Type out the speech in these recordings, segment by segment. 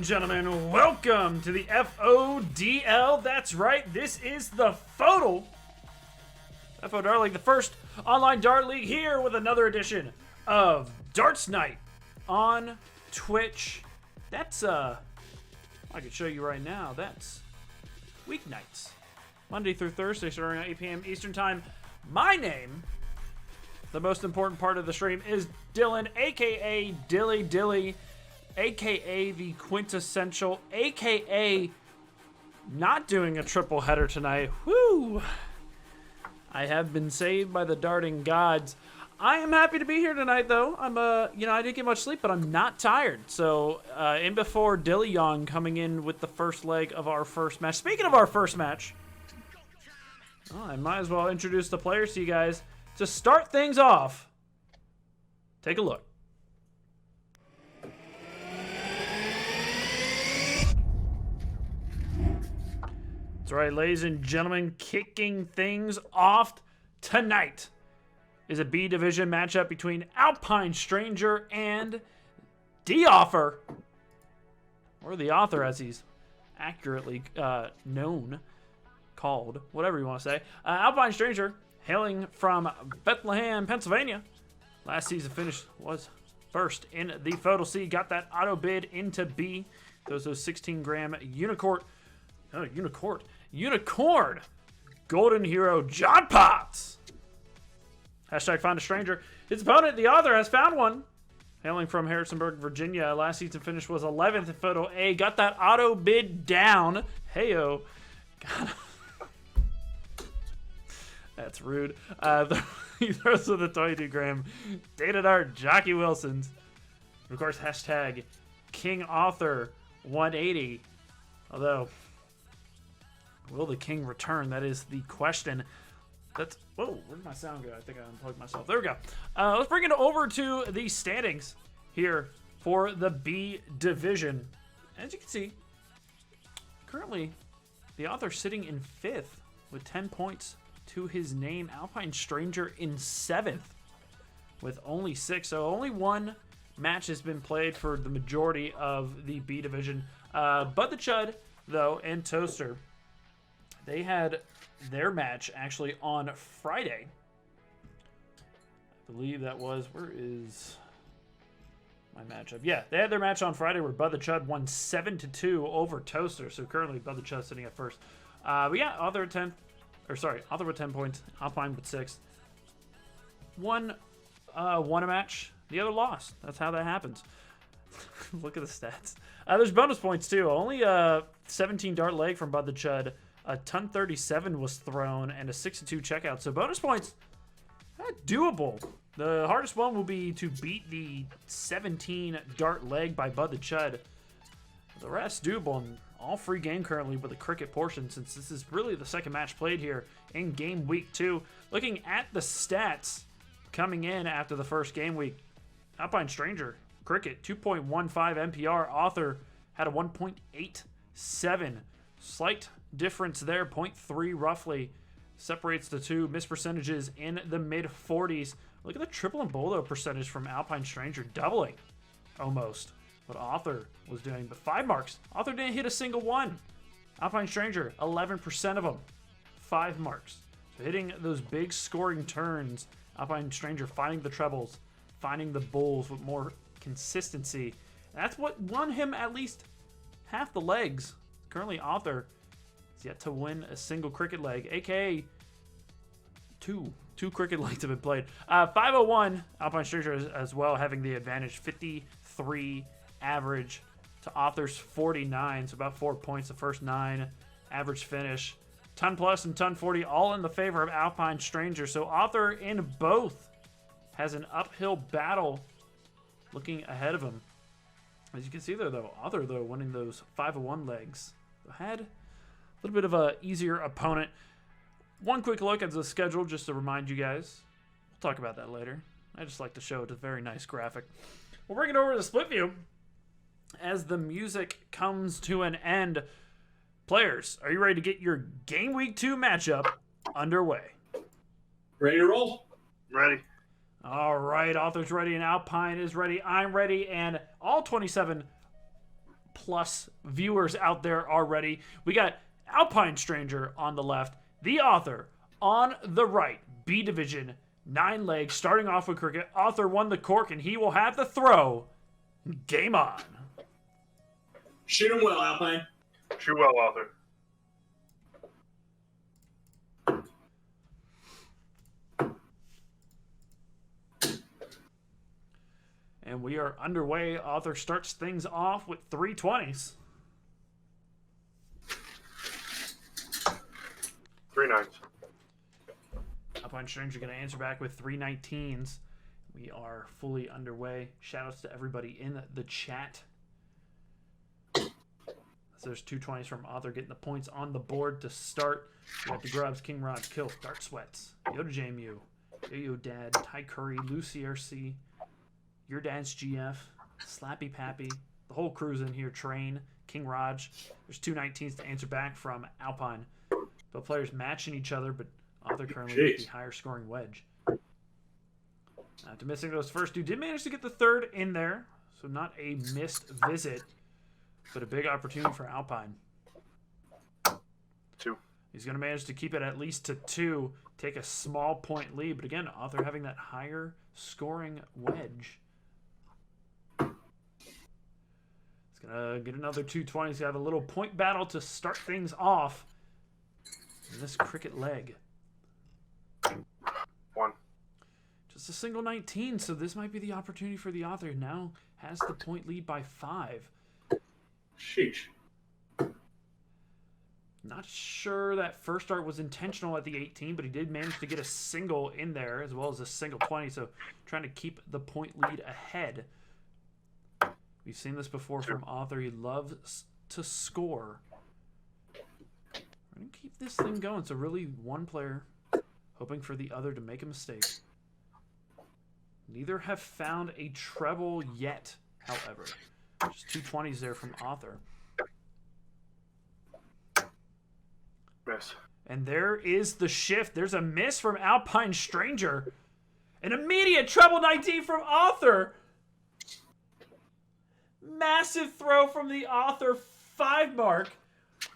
and gentlemen, welcome to the FODL. That's right, this is the FODL League, the first online dart league here with another edition of Darts Night on Twitch. That's, I can show you right now, that's weeknights. Monday through Thursday, starting at 8 p.m. Eastern Time. My name, the most important part of the stream, is Dylan, a.k.a. Dilly Dilly, a.k.a. the quintessential, a.k.a. not doing a triple header tonight. Woo! I have been saved by the darting gods. I am happy to be here tonight, though. I didn't get much sleep, but I'm not tired. So, in before Dilly Young coming in with the first leg of our first match. Speaking of our first match, I might as well introduce the players to you guys. To start things off, take a look. That's right, ladies and gentlemen, kicking things off tonight is a B division matchup between Alpine Stranger and the Author, or the Author as he's accurately known, called, whatever you want to say. Alpine Stranger, hailing from Bethlehem, Pennsylvania. Last season finish was first in the FODL C, got that auto bid into B. Those 16-gram unicorn golden hero John Potts. Hashtag find a stranger. His opponent, the Author, has found one. Hailing from Harrisonburg, Virginia. Last season finish was 11th in FODL A. Got that auto bid down. Heyo. That's rude. He throws with a 22-gram dated art Jockey Wilson's. Of course, hashtag King Author 180. Although, will the king return? That is the question. That's, whoa, where did my sound go? I think I unplugged myself. There we go. Let's bring it over to the standings here for the B division. As you can see, currently the Author sitting in 5th with 10 points to his name. Alpine Stranger in 7th with only 6. So only one match has been played for the majority of the B division. Bud the Chud, though, and Toaster, they had their match actually on Friday. I believe that was, where is my matchup? Yeah, they had their match on Friday where Bud the Chud won 7-2 over Toaster. So currently Bud the Chud sitting at first. But yeah, Author at 10th. Author with 10 points, Alpine with 6. One won a match, the other lost. That's how that happens. Look at the stats. There's bonus points too. Only 17 dart leg from Bud the Chud. A ton 37 was thrown and a 6-2 checkout. So bonus points, doable. The hardest one will be to beat the 17 dart leg by Bud the Chud. The rest doable, and all free game currently with a cricket portion, since this is really the second match played here in game week 2. Looking at the stats coming in after the first game week, Alpine Stranger, cricket, 2.15 MPR. Author had a 1.87. Slight difference there, 0.3 roughly separates the two. Miss percentages in the mid 40s. Look at the triple and bolo percentage from Alpine Stranger, doubling almost what Author was doing, but 5 marks. Author didn't hit a single one. Alpine Stranger, 11% of them, 5 marks. So hitting those big scoring turns, Alpine Stranger finding the trebles, finding the bulls with more consistency. That's what won him at least half the legs. Currently, Author is yet to win a single cricket leg, aka two cricket legs have been played. 501, Alpine Stranger as well, having the advantage, 53 average to Author's 49, so about 4 points the first 9. Average finish, ton plus and ton 40, all in the favor of Alpine Stranger. So Author in both has an uphill battle looking ahead of him. As you can see there, though, Author, though, winning those 501 legs, had a little bit of a easier opponent. One quick look at the schedule just to remind you guys. We'll talk about that later. I just like to show it a very nice graphic. We'll bring it over to the split view as the music comes to an end. Players, are you ready to get your Game Week 2 matchup underway? Ready to roll? Ready. All right, Author's ready and Alpine is ready. I'm ready, and all 27 plus viewers out there already. We got Alpine Stranger on the left, the author on the right. B division, 9 legs, starting off with cricket. Author won the cork, and he will have the throw. Game on. Shoot him well, Alpine. Shoot well, Author. And we are underway. Author starts things off with 3 20s. 3 9s. Alpine Stranger going to answer back with 3 19s. We are fully underway. Shoutouts to everybody in the chat. So there's 2 20s from Author getting the points on the board to start. We got DeGrubs, King Rod, Kill, Dark Sweats, Yoda JMU, Yo-Yo Dad, Ty Curry, Lucy RC, Your Dad's GF, Slappy Pappy, the whole crew's in here, Train, King Raj. There's 2 19s to answer back from Alpine. Both players matching each other, but Author currently with the higher scoring wedge. After missing those first 2, did manage to get the 3rd in there, so not a missed visit, but a big opportunity for Alpine. 2. He's going to manage to keep it at least to 2, take a small point lead, but again, Author having that higher scoring wedge. He's going to get another 2 20s. He's going to have a little point battle to start things off in this cricket leg. 1. Just a single 19, so this might be the opportunity for the Author, who now has the point lead by 5. Sheesh. Not sure that first start was intentional at the 18, but he did manage to get a single in there as well as a single 20, so trying to keep the point lead ahead. We've seen this before from Author. He loves to score. We're going to keep this thing going, so really one player hoping for the other to make a mistake. Neither have found a treble yet, however. Just 2 20s there from Author. Miss. And there is the shift. There's a miss from Alpine Stranger. An immediate treble 19 from Author. Massive throw from the Author 5 mark.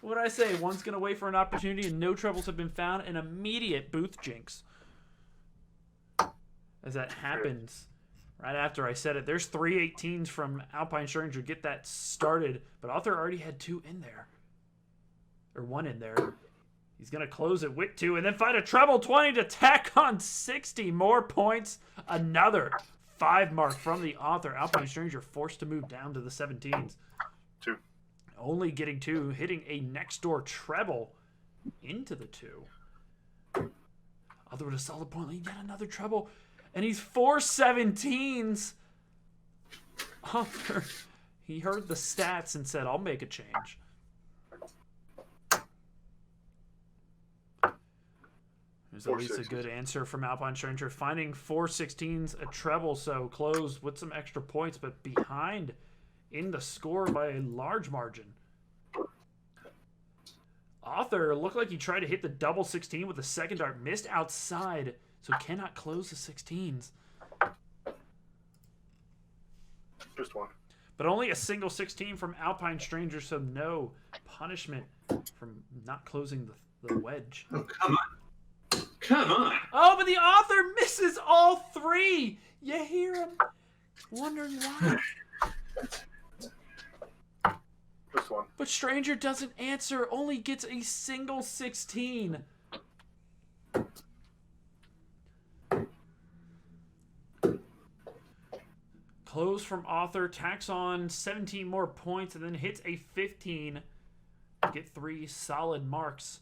What did I say? One's going to wait for an opportunity and no trebles have been found. An immediate booth jinx. As that happens, right after I said it, there's 3 18s from Alpine Stranger. Get that started. But Author already had 2 in there. Or 1 in there. He's going to close it with 2 and then find a treble 20 to tack on 60 more points. Another 5 mark from the Author. Alpine Stranger forced to move down to the 17s. 2. Only getting 2, hitting a next door treble into the 2. Author with a solid point lead, yet another treble. And he's 4 17s. Author, he heard the stats and said, I'll make a change. There's at least a good answer from Alpine Stranger. Finding 4 16s, a treble, so close with some extra points, but behind in the score by a large margin. Author looked like he tried to hit the double 16 with the second dart. Missed outside, so cannot close the 16s. Just 1. But only a single 16 from Alpine Stranger, so no punishment from not closing the wedge. Oh, come on. Come on. Oh, but the Author misses all 3. You hear him wondering why. Just 1. But Stranger doesn't answer, only gets a single 16. Close from Author, tacks on 17 more points, and then hits a 15. Get 3 solid marks.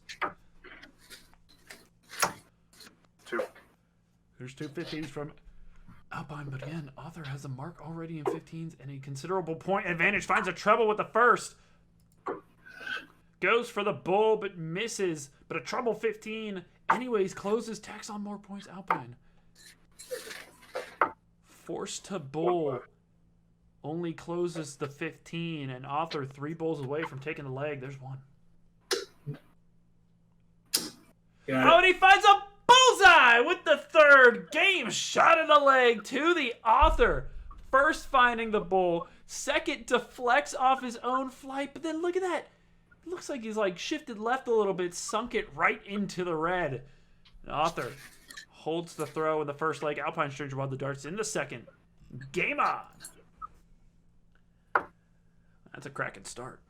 2. There's 2 15s from Alpine, but again, Author has a mark already in 15s and a considerable point advantage. Finds a treble with the first. Goes for the bull, but misses. But a treble 15. Anyways, closes, tacks on more points. Alpine. Forced to bull. Only closes the 15. And Author 3 bulls away from taking the leg. There's 1. Oh, and he finds a bullseye with the 3rd. Game shot in the leg to the Author. First finding the bull, Second deflects off his own flight, but then look at that. It looks like he's like shifted left a little bit, sunk it right into the red. And Author holds the throw in the first leg. Alpine Stranger while the darts in the second. Game on. That's a cracking start.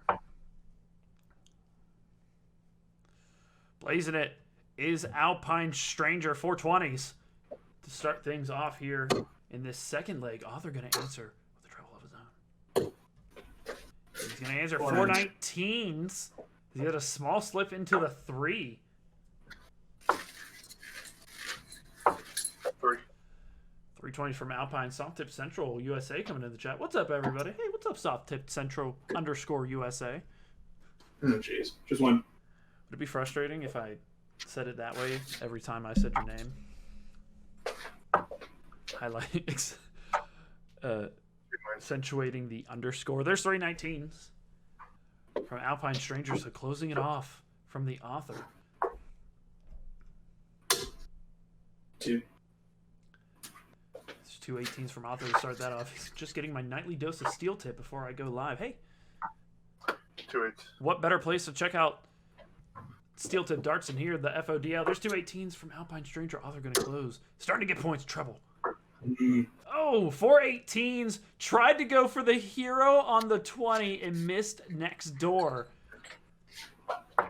Blazing it is Alpine Stranger 420s to start things off here in this second leg. Author going to answer with a treble of his own. He's going to answer 419s. He's got a small slip into the 3. 320s from Alpine. Soft Tip Central USA coming in the chat. What's up, everybody? Hey, what's up, Soft Tip Central _ USA? Oh, jeez. Just one. Would it be frustrating if I said it that way every time I said your name? Highlight, accentuating the underscore. There's 319s from Alpine Stranger, so closing it off from the Author. 2. There's 2 18s from Author to start that off. He's just getting my nightly dose of steel tip before I go live. Hey, 2 8s. what better place to check out steel tip darts in here? The FODL. There's 2 18s from Alpine Stranger. Author going to close. Starting to get points. Treble. Oh, 4 18s. Tried to go for the hero on the 20 and missed next door. So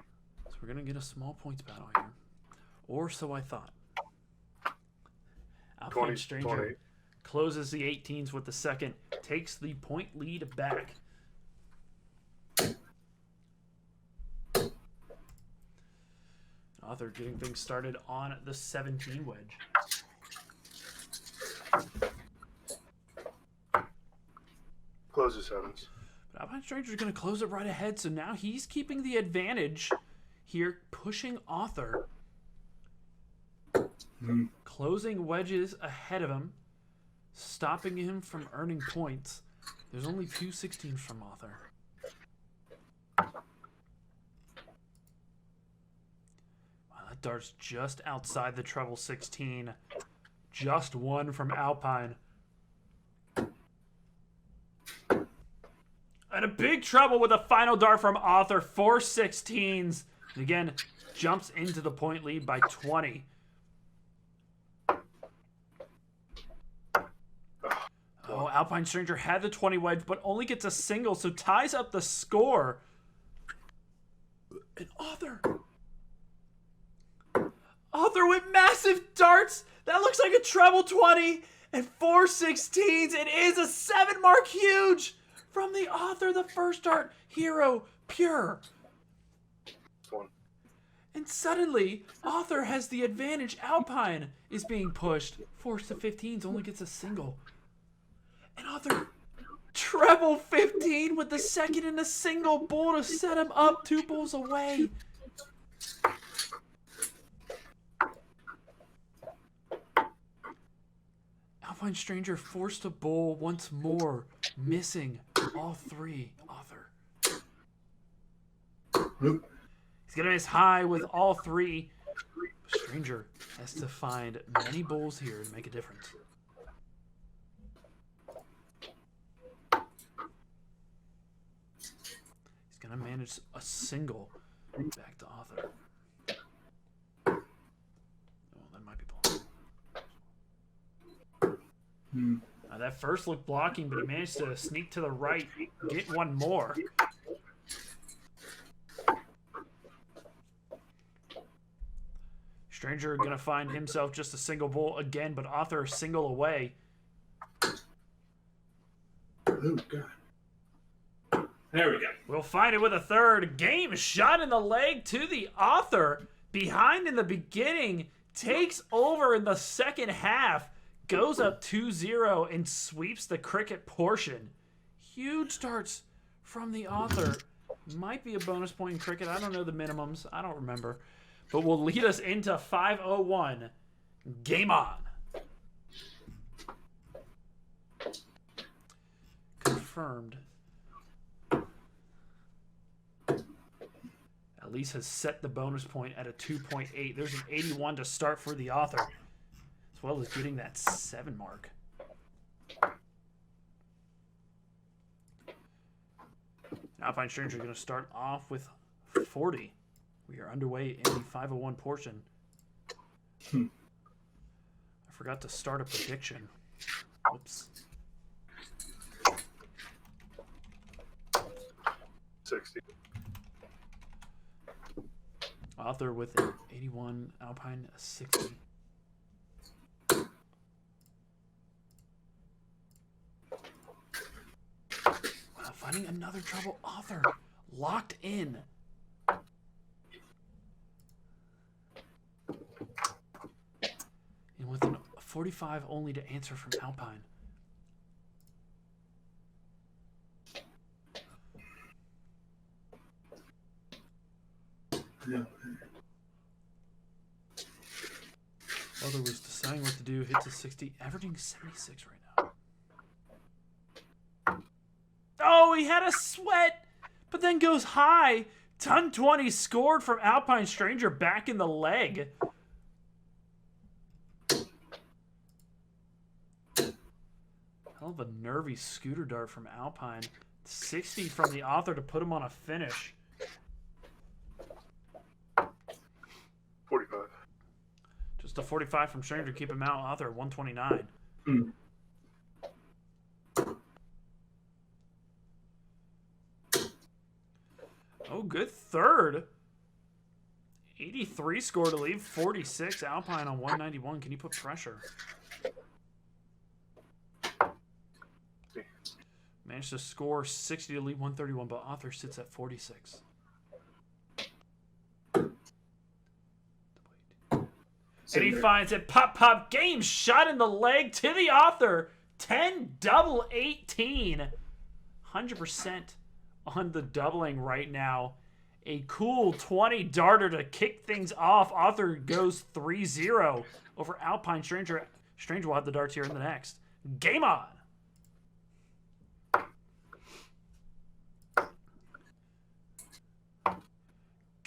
we're going to get a small points battle here. Or so I thought. Alpine Stranger 20. closes the 18s with the second. Takes the point lead back. Author getting things started on the 17 wedge. Closes 7s. But Alpine Stranger is going to close it right ahead, so now he's keeping the advantage here, pushing Author. Closing wedges ahead of him, stopping him from earning points. There's only 2 16s from Author. Wow, that dart's just outside the treble 16. Just 1 from Alpine. And a big trouble with a final dart from Author. 4 16s. And again, jumps into the point lead by 20. Oh, Alpine Stranger had the 20 wedge, but only gets a single, so ties up the score. And Author with massive darts. That looks like a treble 20 and 4 16s. It is a 7 mark huge from the Author. The first dart, hero, pure. 1. And suddenly, Author has the advantage. Alpine is being pushed. 4 to 15s, only gets a single. And Author, treble 15 with the second and a single bull to set him up 2 bulls away. Alpine Stranger forced to bowl once more, missing all 3. Author. He's going to miss high with all 3. Stranger has to find many bowls here to make a difference. He's going to manage a single back to Author. Oh, that might be blocking. Now that first looked blocking, but he managed to sneak to the right, get one more. Stranger going to find himself just a single bull again, but Author a single away. Oh, God. There we go. We'll find it with a third. Game shot in the leg to the Author. Behind in the beginning. Takes over in the second half. Goes up 2-0 and sweeps the cricket portion. Huge starts from the Author. Might be a bonus point in cricket. I don't know the minimums. I don't remember. But will lead us into 501. Game on. Confirmed. Elise has set the bonus point at a 2.8. There's an 81 to start for the Author, as well as getting that 7 mark. Alpine Stranger going to start off with 40. We are underway in the 501 portion. I forgot to start a prediction. Oops. 60. Author with an 81, Alpine a 60. Wow, finding another trouble. Author locked in. And with a 45 only to answer from Alpine. Yeah. Other was deciding what to do. Hits a 60, averaging 76 right now. Oh, he had a sweat, but then goes high. Ton 20 scored from Alpine Stranger back in the leg. Hell of a nervy scooter dart from Alpine. 60 from the author to put him on a finish. 45. Just a 45 from Stranger to keep him out. Author 129. Mm. Oh, good third. 83 score to leave. 46 Alpine on 191. Can you put pressure? Managed to score 60 to leave 131, but author sits at 46. And he finds it. Pop game shot in the leg to the author. 10 double 18. 100% on the doubling right now. A cool 20 darter to kick things off. Author goes 3-0 over Alpine Stranger. Stranger will have the darts here in the next. Game on.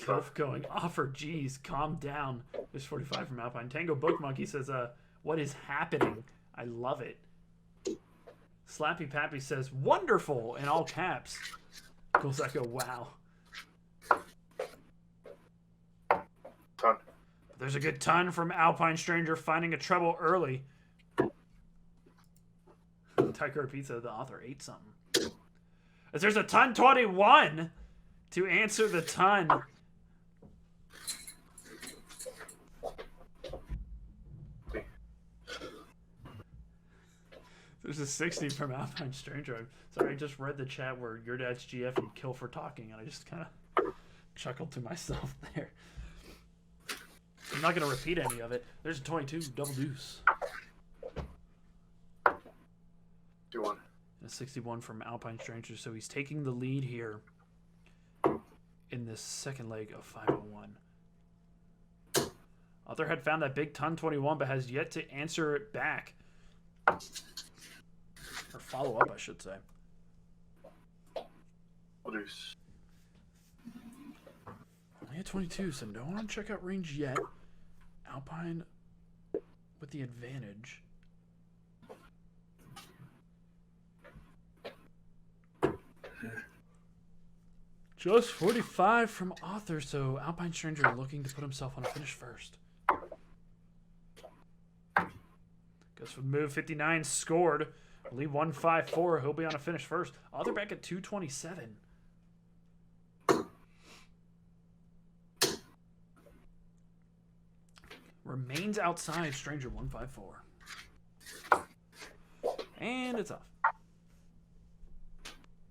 Golf going. Offer, geez, calm down. There's 45 from Alpine. Tango Book Monkey says, what is happening? I love it. Slappy Pappy says, wonderful, in all caps. Goes Echo, wow. Ton. There's a good ton from Alpine Stranger finding a treble early. Tiger Pizza, the author, ate something. As there's a ton 21 to answer the ton. There's a 60 from Alpine Stranger. I'm sorry, I just read the chat where your dad's GF and kill for talking, and I just kind of chuckled to myself there. I'm not going to repeat any of it. There's a 22, double deuce. 2-1. And a 61 from Alpine Stranger, so he's taking the lead here in this second leg of 501. Author had found that big ton 21, but has yet to answer it back. Or follow up, I should say. Deuce. Only at 22, so no one on checkout range yet. Alpine with the advantage. Just 45 from author, so Alpine Stranger looking to put himself on a finish first. Goes for the move. 59 scored. Lead 154. He'll be on a finish first. Author back at 227. Remains outside. Stranger 154. And it's off.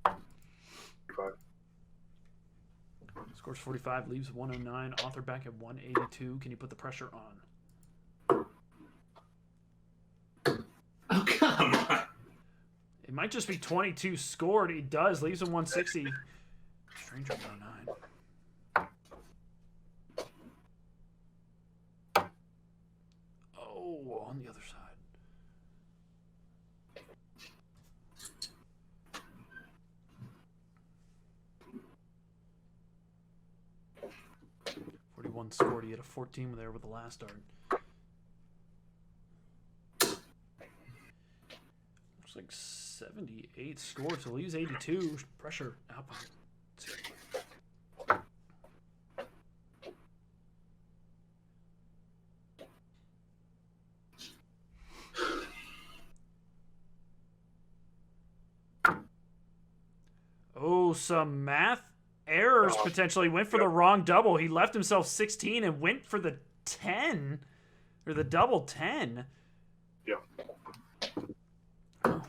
5. Scores 45. Leaves 109. Author back at 182. Can you put the pressure on? Oh, come on. It might just be 22 scored. He does. Leaves him 160. Stranger 109. Oh, on the other side. One scored. He had a 14 there with the last dart. Looks like 78 scored, so leaves 82. Pressure, Alpine. Oh, some math errors potentially. Went for the wrong double. He left himself 16 and went for the 10. Or the double 10. Yeah. Oh.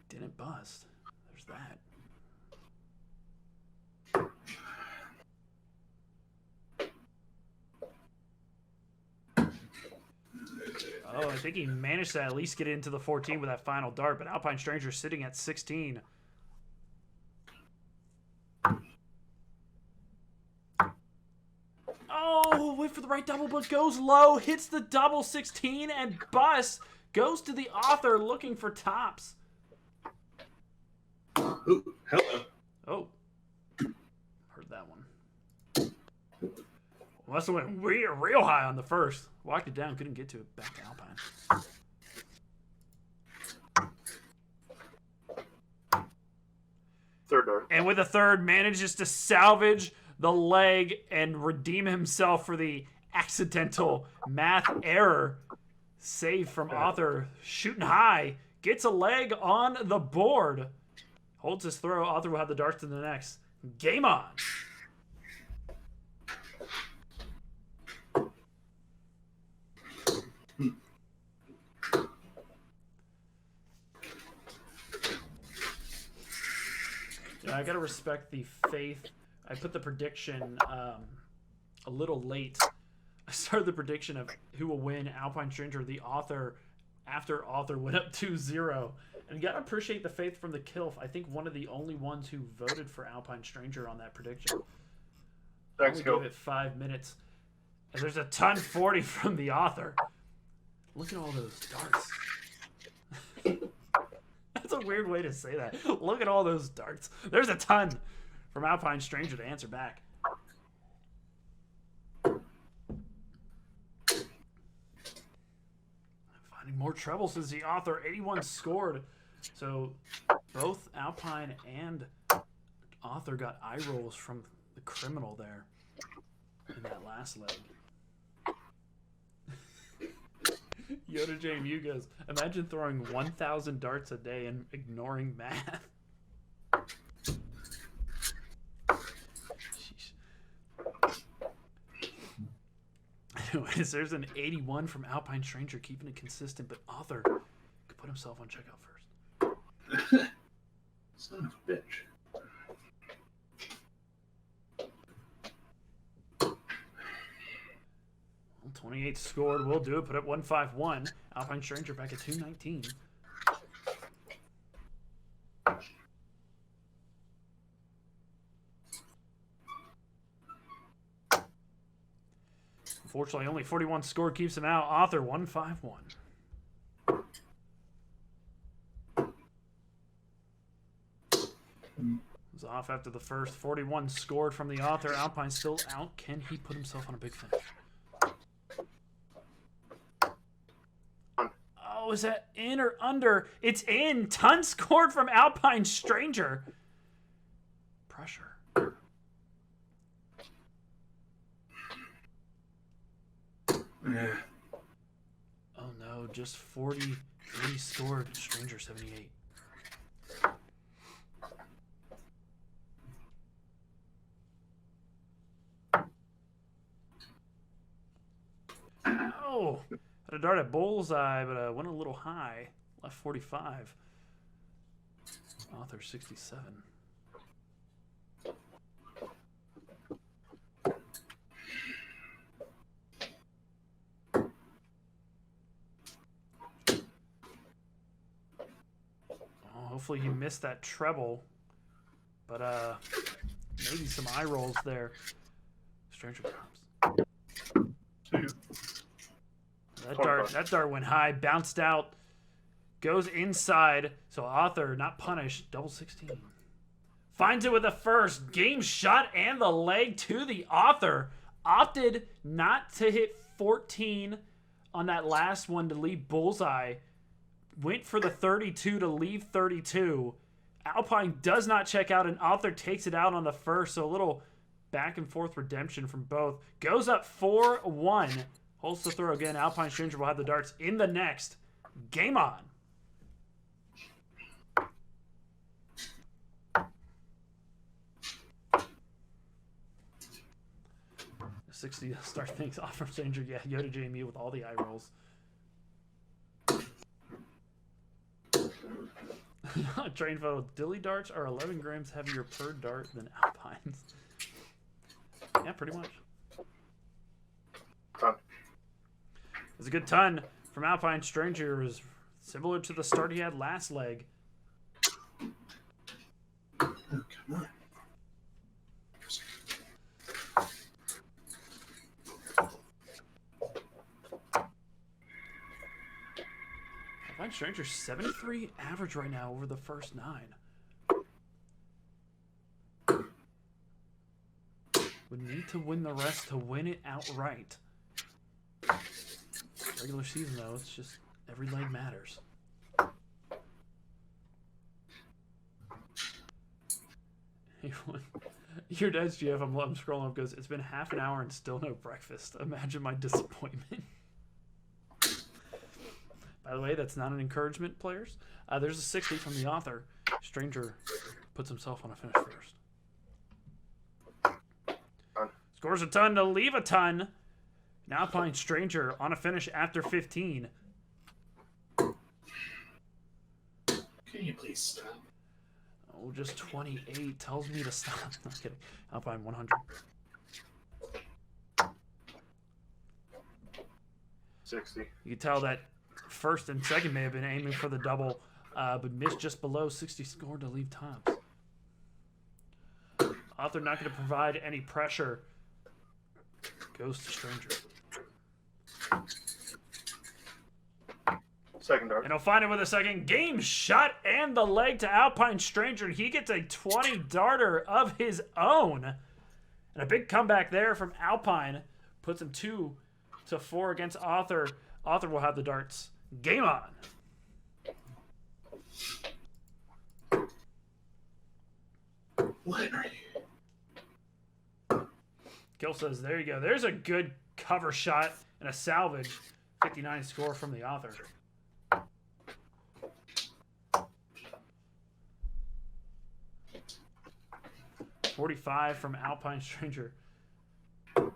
Didn't bust. There's that. Oh, I think he managed to at least get into the 14 with that final dart, but Alpine Stranger sitting at 16. Oh, wait for the right double, but goes low, hits the double 16 and busts. Goes to the author looking for tops. Ooh, hello. Oh. Heard that one. Must have went real high on the first. Walked it down, couldn't get to it. Back to Alpine. Third dart. And with a third, manages to salvage the leg and redeem himself for the accidental math error. Save from author, shooting high. Gets a leg on the board. Holds his throw. Author will have the darts in the next. Game on. Yeah, I gotta respect the faith. I put the prediction a little late. I started the prediction of who will win Alpine Stranger, the author, after author went up 2-0. And you gotta appreciate the faith from the Kilf. I think one of the only ones who voted for Alpine Stranger on that prediction. Thanks, Only gave it 5 minutes. And there's a ton 40 from the author. Look at all those darts. That's a weird way to say that. Look at all those darts. There's a ton from Alpine Stranger to answer back. Finding more trebles as the author. 81 scored. So both Alpine and author got eye rolls from the criminal there in that last leg. Yoda JMU goes, imagine throwing 1,000 darts a day and ignoring math. Sheesh. Anyways, there's an 81 from Alpine Stranger, keeping it consistent, but author could put himself on checkout first. Son of a bitch. 28 scored. Will do it. Put up 151. Alpine Stranger back at 219. Unfortunately, only 41 scored keeps him out. Author 151. Was off after the first. 41 scored from the author. Alpine still out. Can he put himself on a big finish? Oh, is that in or under? It's in. Ton scored from Alpine Stranger. Pressure. Yeah. Oh no, just 40. 80 scored. Stranger 78. Oh, had a dart at bullseye, but went a little high. Left 45. Author 67. Hopefully he missed that treble, but maybe some eye rolls there. Stranger comes. That dart went high, bounced out, goes inside. So author not punished. Double 16. Finds it with the first game shot and the leg to the author. Opted not to hit 14 on that last one to leave bullseye. Went for the 32 to leave 32. Alpine does not check out, and Author takes it out on the first, so a little back and forth redemption from both. Goes up 4-1. Holds the throw again. Alpine Stranger will have the darts in the next. Game on. 60 start things off from Stranger. Yeah, Yoda JMU with all the eye rolls. Train photo. Dilly darts are 11 grams heavier per dart than Alpines. Yeah, pretty much. Ton. It's a good ton from Alpine Stranger. It was similar to the start he had last leg. Oh, come on. Alpine Stranger 73 average right now over the first 9. Would need to win the rest to win it outright. Regular season though, it's just every leg matters. Your dad's GF, I'm scrolling up because it's been half an hour and still no breakfast. Imagine my disappointment. By the way, that's not an encouragement, players. There's a 60 from the Author. Stranger puts himself on a finish first. Scores a ton to leave a ton. Now Alpine Stranger on a finish after 15. Can you please stop? Oh, just 28 tells me to stop. Not kidding. Alpine 100. 60. You can tell that first and second may have been aiming for the double, but missed just below 60 score to leave tops. Author not going to provide any pressure. Goes to Stranger. Second dart. And he'll find it with a second game shot and the leg to Alpine Stranger. And he gets a 20 darter of his own. And a big comeback there from Alpine. Puts him 2-4 against Author. Author will have the darts. Game on. What are you? Gil says, there you go. There's a good cover shot and a salvage. 59 score from the Author. .45 from Alpine Stranger. There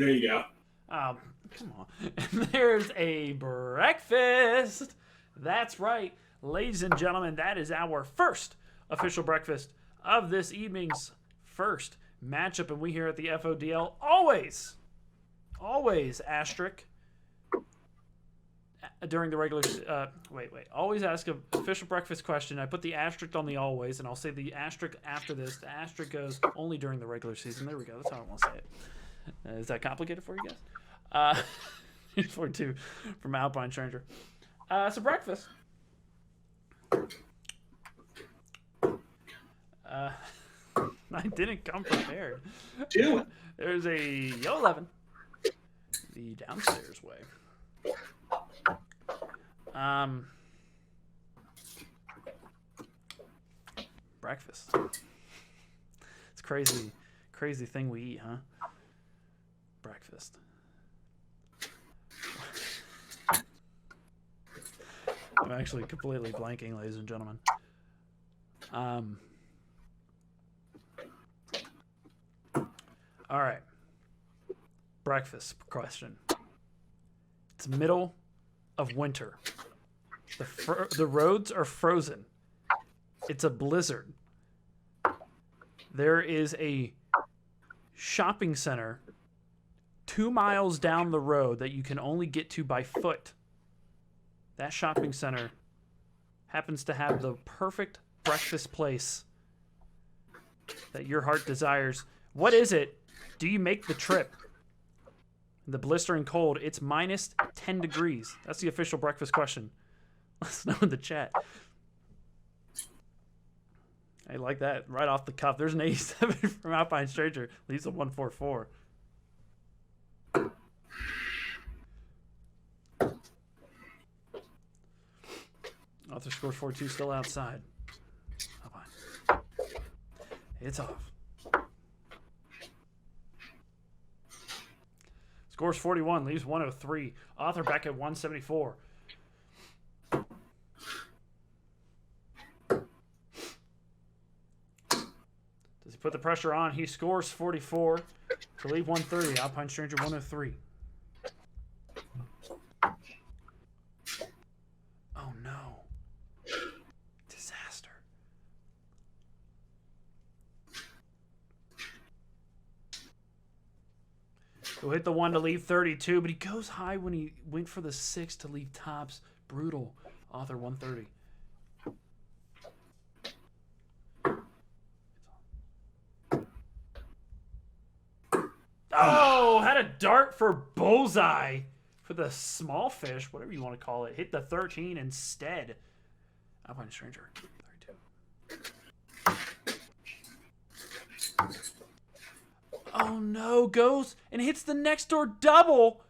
you go. Come on. And there's a breakfast. That's right. Ladies and gentlemen, that is our first official breakfast of this evening's first matchup. And we here at the FODL always asterisk during the regular always ask an official breakfast question. I put the asterisk on the always, and I'll say the asterisk after this. The asterisk goes only during the regular season. There we go. That's how I want to say it. Is that complicated for you guys? 42 from Alpine Stranger. So breakfast. I didn't come prepared. Do it. There's a yellow 11. The downstairs way. Breakfast. It's crazy thing we eat, huh? Breakfast. I'm actually completely blanking, ladies and gentlemen. All right. Breakfast question. It's middle of winter. The roads are frozen. It's a blizzard. There is a shopping center 2 miles down the road that you can only get to by foot. That shopping center happens to have the perfect breakfast place that your heart desires. What is it? Do you make the trip? In the blistering cold, it's minus 10 degrees. That's the official breakfast question. Let us know in the chat. I like that. Right off the cuff. There's an 87 from Alpine Stranger. Leaves a 144. Author scores 42, still outside. Alpine. It's off. Scores 41, leaves 103. Author back at 174. Does he put the pressure on? He scores 44 to leave 130. Alpine Stranger 103. Oh no. Disaster. He'll hit the 1 to leave 32, but he goes high when he went for the 6 to leave tops. Brutal. Author 130. Oh, had a dart for bullseye for the small fish, whatever you want to call it. Hit the 13 instead. Alpine Stranger, 32. Oh no, goes and hits the next door double.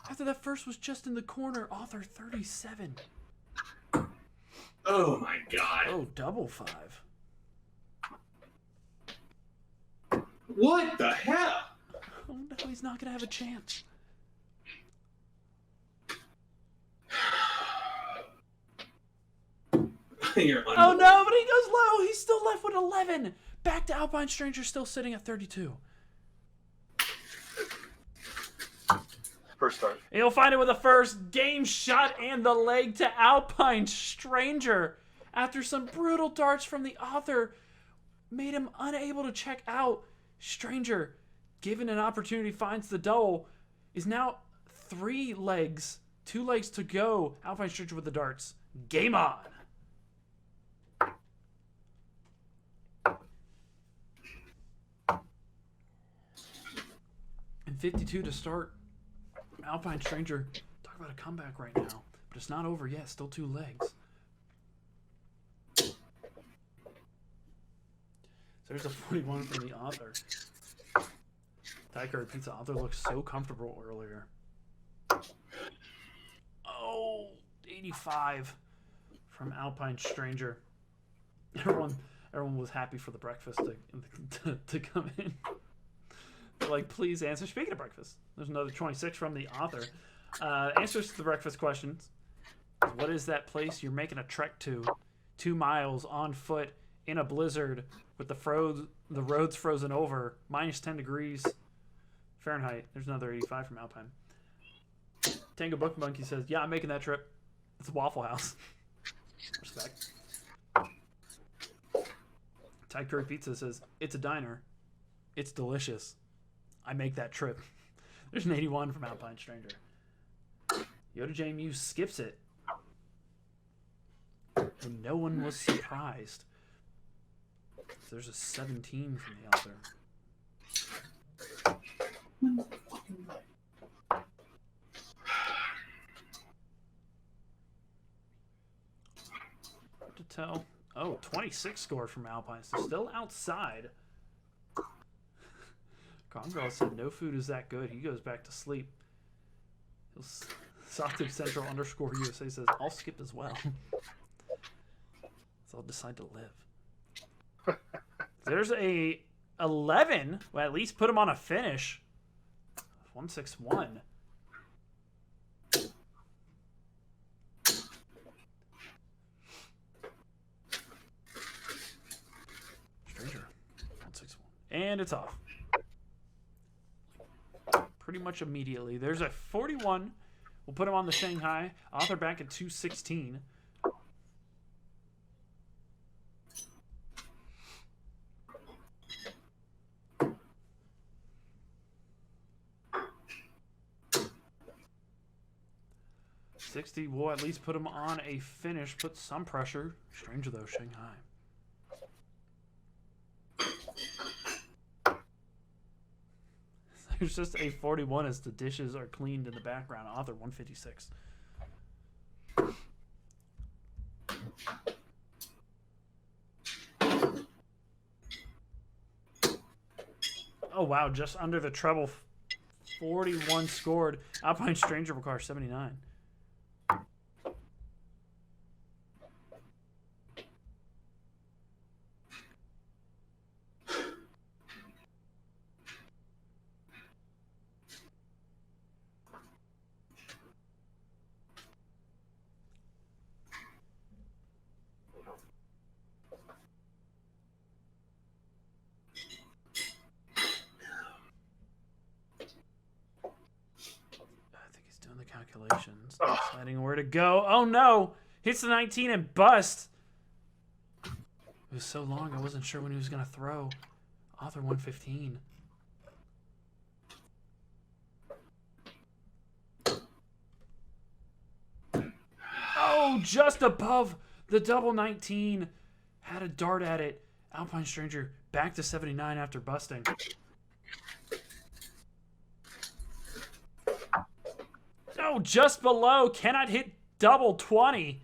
After that first was just in the corner. Author 37. Oh my god. Oh, double 5. What the hell? Oh no, he's not going to have a chance. Oh no, but he goes low. He's still left with 11. Back to Alpine Stranger, still sitting at 32. First start. And he'll find it with a first game shot and the leg to Alpine Stranger. After some brutal darts from the author made him unable to check out. Stranger, given an opportunity, finds the double. Is now 3 legs. 2 legs to go. Alpine Stranger with the darts. Game on. And 52 to start. Alpine Stranger, talk about a comeback right now. But it's not over yet. Still 2 legs. So there's a 41 from the author. Tiger repeats the author looked so comfortable earlier. Oh, 85 from Alpine Stranger. Everyone was happy for the breakfast to come in. They're like, please answer. Speaking of breakfast, there's another 26 from the author. Answers to the breakfast questions. What is that place you're making a trek to? 2 miles on foot in a blizzard with the roads frozen over. Minus 10 degrees Fahrenheit. There's another 85 from Alpine. Tango Book Monkey says, yeah, I'm making that trip. It's a Waffle House. Respect. Thai Curry Pizza says, it's a diner. It's delicious. I make that trip. There's an 81 from Alpine Stranger. Yoda JMU skips it. And no one was surprised. So there's a 17 from the author. Hard to tell. Oh, 26 scored from Alpine. So still outside. Congrel said no food is that good. He goes back to sleep. Socktip Central _ USA says I'll skip as well. So I'll decide to live. There's a 11. Well, at least put him on a finish. 161. Stranger. 161. And it's off. Pretty much immediately. There's a 41. We'll put him on the Shanghai. Author back at 216. $60. We'll at least put him on a finish. Put some pressure. Stranger though, Shanghai. There's just a 41 as the dishes are cleaned in the background. Author 156. Oh wow, just under the treble. 41 scored. Alpine Stranger requires 79. Calculations. Deciding where to go. Oh no! Hits the 19 and bust. It was so long I wasn't sure when he was going to throw. Author 115. Oh, just above the double 19. Had a dart at it. Alpine Stranger back to 79 after busting. Oh, just below. Cannot hit double 20.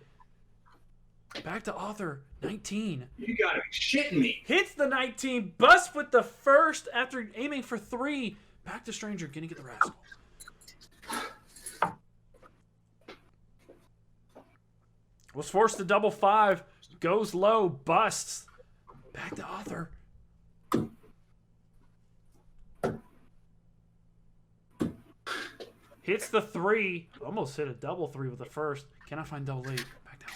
Back to Author 19. You gotta be shitting me. Hits the 19. Busts with the first after aiming for 3. Back to Stranger. Gonna get the rascal. Was forced to double 5. Goes low. Busts. Back to Author. Hits the 3. Almost hit a double 3 with the first. Cannot find double 8. Back down.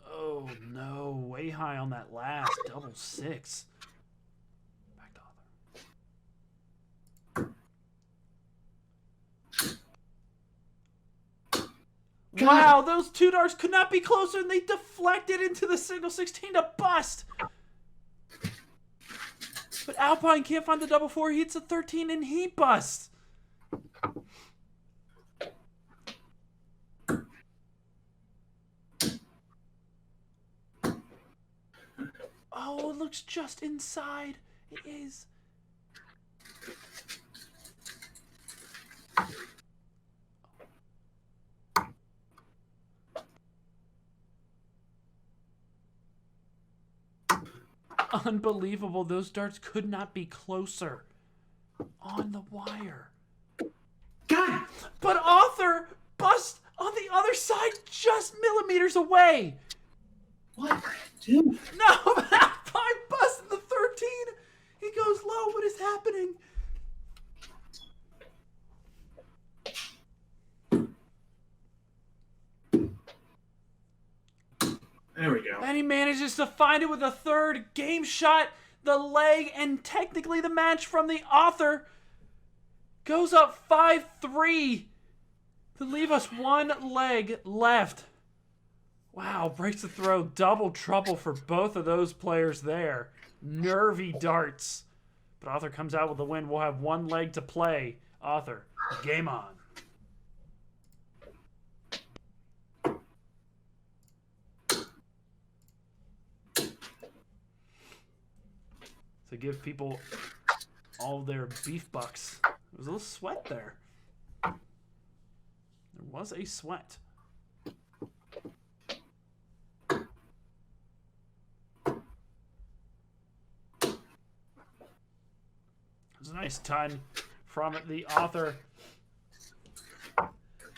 Oh no. Way high on that last. Double 6. Back to Author. Wow, those 2 darts could not be closer, and they deflected into the single 16 to bust. But Alpine can't find the double 4. He hits a 13 and he busts. Oh, it looks just inside. It is. Unbelievable. Those darts could not be closer. On the wire. God! But Author busts on the other side just millimeters away. What are you doing? No, but Alpine busted the 13. He goes low. What is happening? There we go. And he manages to find it with a third game shot, the leg, and technically the match from the Author. Goes up 5-3 to leave us 1 leg left. Wow, breaks the throw. Double trouble for both of those players there. Nervy darts. But Author comes out with the win. We'll have 1 leg to play. Author, game on. To give people all their beef bucks. There was a little sweat there. There was a sweat. It was a nice ton from the Author.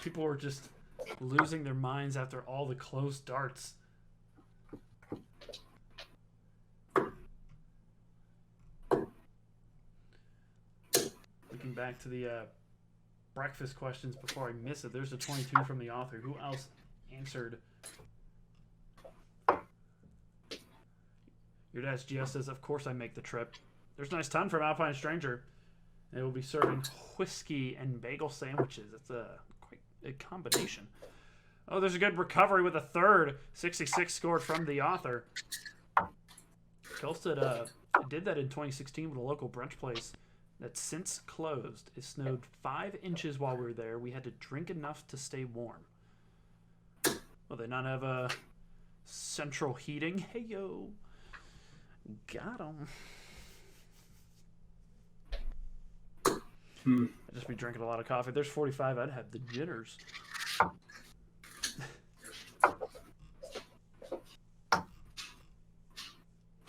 People were just losing their minds after all the close darts. Looking back to the breakfast questions before I miss it, there's a 22 from the Author. Who else answered? Your dad's GS says, of course I make the trip. There's a nice ton from Alpine Stranger. They will be serving whiskey and bagel sandwiches. That's quite a combination. Oh, there's a good recovery with a third. 66 scored from the Author. Kelstead did that in 2016 with a local brunch place that's since closed. It snowed 5 inches while we were there. We had to drink enough to stay warm. Well, they not have central heating. Hey, yo. Got 'em. I'd just be drinking a lot of coffee. There's 45. I'd have the jitters.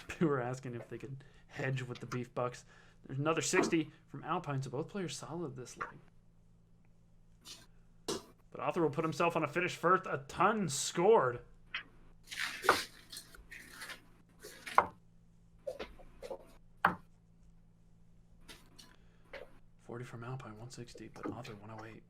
People were asking if they could hedge with the beef bucks. There's another 60 from Alpine, so both players solid this leg. But Author will put himself on a finish first. A ton scored. $40 from Alpine, 160, but Author 108.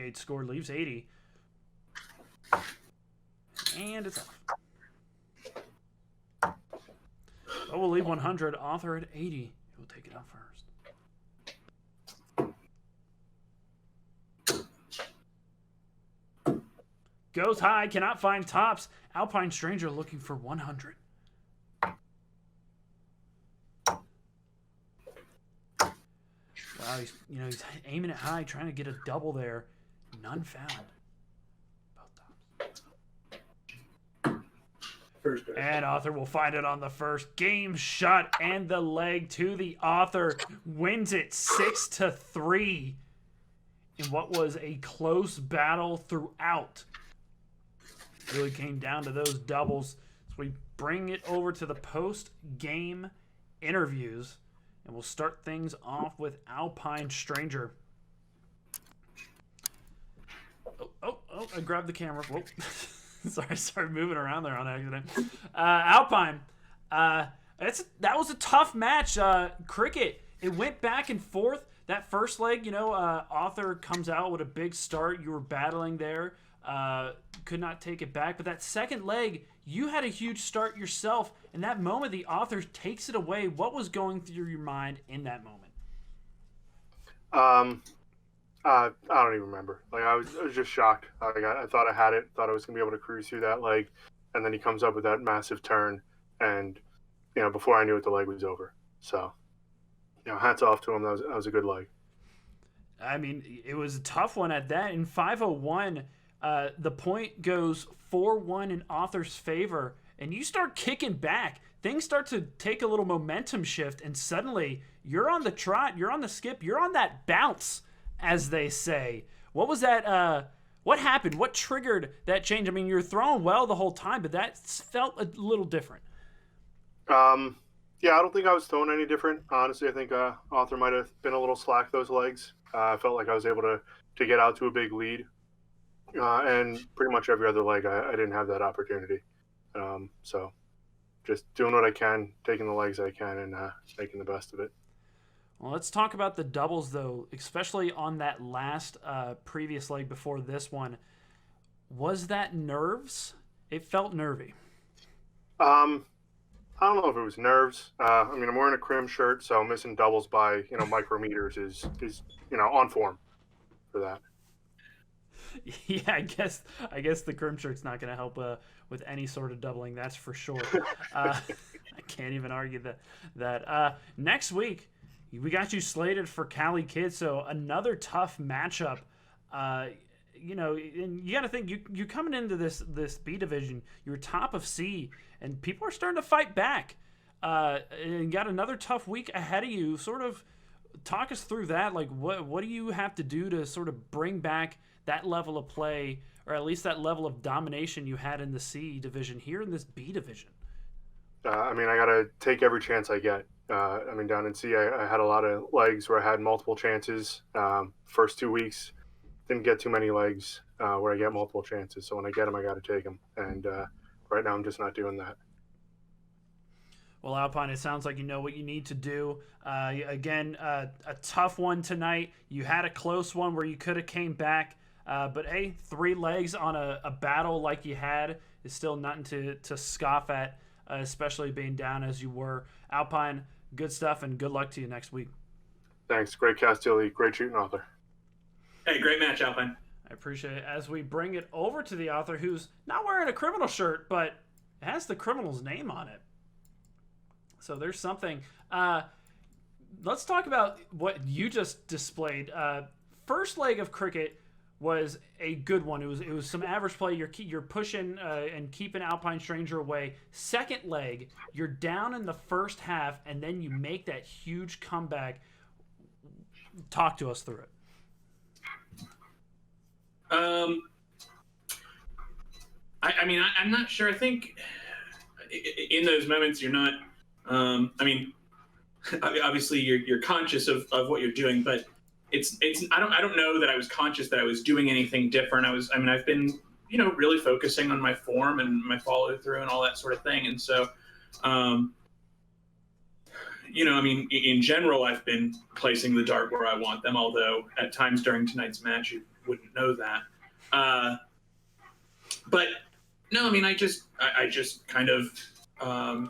teammate scored, leaves 80. And it's off. Oh, we'll leave 100. Author at 80. He'll take it out first. Goes high, cannot find tops. Alpine Stranger looking for 100. Wow, he's aiming it high, trying to get a double there. None found. And Author will find it on the first. Game shot and the leg to the Author. Wins it 6-3 in what was a close battle throughout. Really came down to those doubles. So we bring it over to the post-game interviews. And we'll start things off with Alpine Stranger. Oh, I grabbed the camera. Whoa. Sorry, I started moving around there on accident. Alpine, that was a tough match. Cricket, it went back and forth. That first leg, Author comes out with a big start. You were battling there. Could not take it back. But that second leg, you had a huge start yourself. And that moment, the Author takes it away. What was going through your mind in that moment? I don't even remember. Like I was just shocked. Like I thought I had it. Thought I was gonna be able to cruise through that leg, and then he comes up with that massive turn, and before I knew it, the leg was over. So, hats off to him. That was a good leg. I mean, it was a tough one at that. In 501, the point goes 4-1 in Author's favor, and you start kicking back. Things start to take a little momentum shift, and suddenly you're on the trot, you're on the skip, you're on that bounce, as they say. What was that? What happened? What triggered that change? I mean, you're throwing well the whole time, but that felt a little different. Yeah, I don't think I was throwing any different. Honestly, I think Author might have been a little slack those legs. I felt like I was able to get out to a big lead. And pretty much every other leg, I didn't have that opportunity. So just doing what I can, taking the legs I can, and making the best of it. Well, let's talk about the doubles, though, especially on that last previous leg before this one. Was that nerves? It felt nervy. I don't know if it was nerves. I mean, I'm wearing a crim shirt, so missing doubles by micrometers is on form for that. Yeah, I guess the crim shirt's not going to help with any sort of doubling. That's for sure. I can't even argue that. Next week, we got you slated for Cali Kids, so another tough matchup. And you got to think you're coming into this B division. You're top of C, and people are starting to fight back. And you got another tough week ahead of you. Sort of talk us through that. Like, what do you have to do to sort of bring back that level of play, or at least that level of domination you had in the C division here in this B division? I mean, I got to take every chance I get. I mean, down in C, I had a lot of legs where I had multiple chances. First 2 weeks, didn't get too many legs where I get multiple chances. So when I get them, I got to take them. And right now, I'm just not doing that. Well, Alpine, it sounds like you know what you need to do. Again, a tough one tonight. You had a close one where you could have came back. But, hey, 3 legs on a battle like you had is still nothing to scoff at, especially being down as you were. Alpine, good stuff, and good luck to you next week. Thanks. Great cast, Dilly. Great shooting, Author. Hey, great match, Alpine. I appreciate it. As we bring it over to the Author, who's not wearing a criminal shirt, but it has the criminal's name on it. So there's something. Let's talk about what you just displayed. First leg of cricket was a good one. It was some average play. You're pushing and keeping Alpine Stranger away. Second leg, you're down in the first half, and then you make that huge comeback. Talk to us through it. I mean, I'm not sure. I think in those moments you're not. I mean, obviously you're conscious of what you're doing, but it's I don't know that I was conscious that I was doing anything different. I've been really focusing on my form and my follow through and all that sort of thing. And so, I mean, in general, I've been placing the dart where I want them. Although at times during tonight's match, wouldn't know that. But no, I mean, I just kind of, I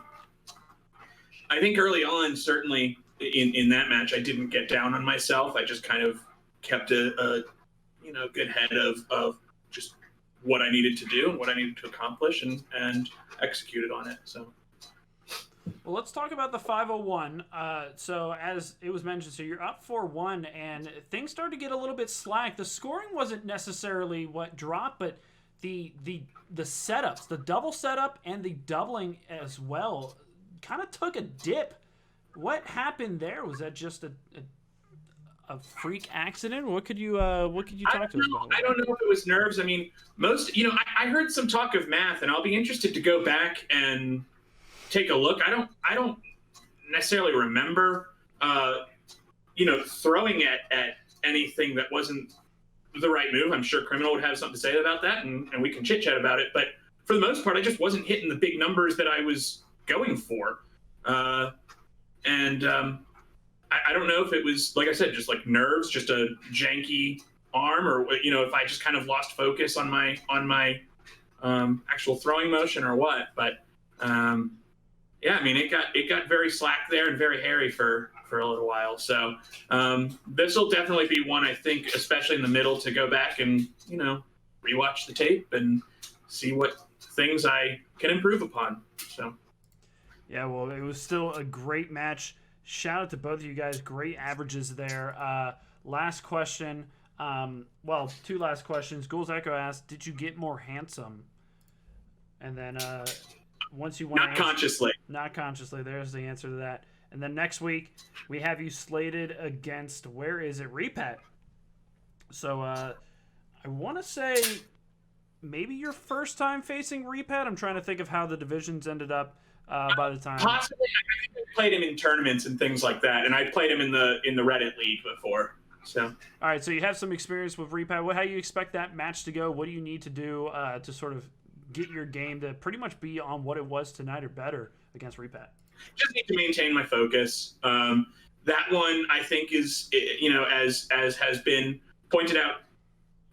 think early on, certainly in that match, I didn't get down on myself. I just kind of kept a good head of just what I needed to do and what I needed to accomplish, and executed on it. So. Well, let's talk about the 501. So as it was mentioned, so you're up 4-1, and things started to get a little bit slack. The scoring wasn't necessarily what dropped, but the setups, the double setup and the doubling as well, kind of took a dip. What happened there? Was that just a freak accident? What could you talk to us about? I don't know if it was nerves. I mean, I heard some talk of math, and I'll be interested to go back and take a look. I don't necessarily remember throwing at anything that wasn't the right move. I'm sure Criminal would have something to say about that, and we can chit chat about it. But for the most part, I just wasn't hitting the big numbers that I was going for. I don't know if it was, like I said, just like nerves, just a janky arm, or if I just kind of lost focus on my actual throwing motion or what. But yeah, I mean, it got very slack there and very hairy for a little while. So this will definitely be one, I think, especially in the middle, to go back and rewatch the tape and see what things I can improve upon. So yeah, well, it was still a great match. Shout out to both of you guys. Great averages there. Last question. Well, two last questions. Ghouls Echo asked, did you get more handsome? And then once you want Not consciously. Not consciously. There's the answer to that. And then next week, we have you slated against, where is it? Repat. So I want to say maybe your first time facing Repat. I'm trying to think of how the divisions ended up by the time. Possibly. I think I played him in tournaments and things like that, and I played him in the Reddit league before. So. All right, so you have some experience with Repat. How do you expect that match to go? What do you need to do to sort of get your game to pretty much be on what it was tonight or better against Repat? Just need to maintain my focus. That one, I think, is, as has been pointed out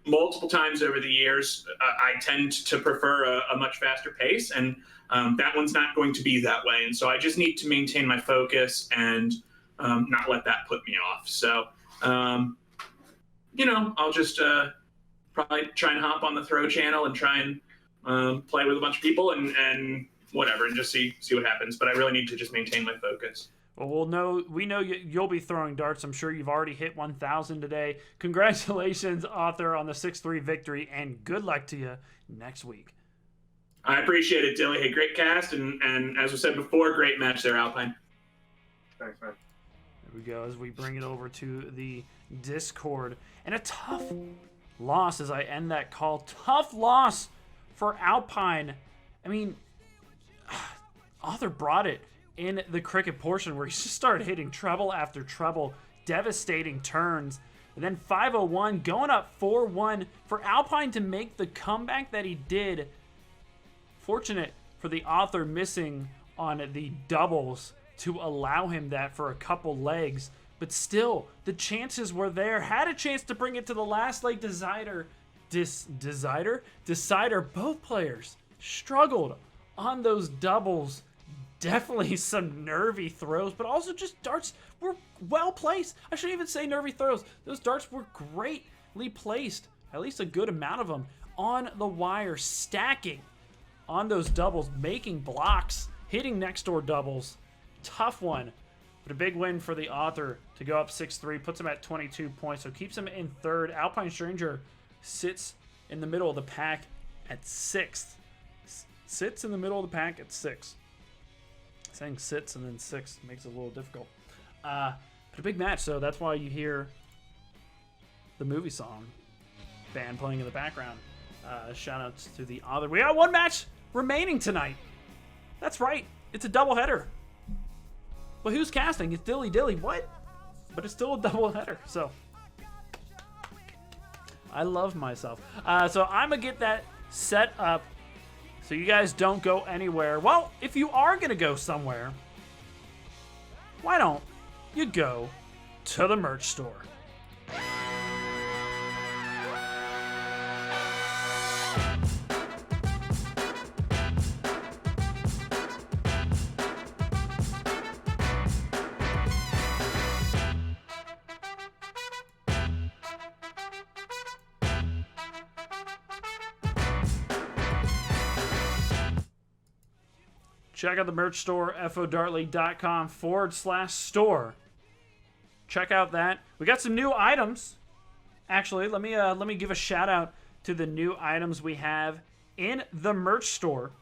multiple times over the years, I tend to prefer a much faster pace, and that one's not going to be that way. And so I just need to maintain my focus and not let that put me off. So, I'll just probably try and hop on the throw channel and try and play with a bunch of people and whatever, and just see what happens. But I really need to just maintain my focus. Well, we know you'll be throwing darts. I'm sure you've already hit 1,000 today. Congratulations, Author, on the 6-3 victory, and good luck to you next week. I appreciate it, Dilly. Hey, great cast, and as we said before, great match there, Alpine. Thanks, man. There we go, as we bring it over to the Discord. And a tough loss as I end that call. Tough loss for Alpine. I mean, Author brought it in the cricket portion where he just started hitting treble after treble, devastating turns. And then 501 going up 4-1 for Alpine to make the comeback that he did. Fortunate for the Author missing on the doubles to allow him that for a couple legs. But still, the chances were there. Had a chance to bring it to the last leg. Decider. Both players struggled on those doubles. Definitely some nervy throws, but also just darts were well placed. I shouldn't even say nervy throws. Those darts were greatly placed, at least a good amount of them, on the wire, stacking on those doubles, making blocks, hitting next door doubles. Tough one, but a big win for the Author to go up 6-3, puts him at 22 points, so keeps him in third. Alpine Stranger sits in the middle of the pack at 6th. Sits in the middle of the pack at 6. Saying sits and then 6 makes it a little difficult. But a big match, so that's why you hear the movie song band playing in the background. Shout outs to the Author. We got one match remaining tonight. That's right. It's a doubleheader. Well, who's casting? It's Dilly Dilly. What? But it's still a doubleheader. So I love myself. So I'm going to get that set up so you guys don't go anywhere. Well, if you are going to go somewhere, why don't you go to the merch store? check out the merch store, FODartly.com/store. Check out that. We got some new items. Actually, let me give a shout out to the new items we have in the merch store.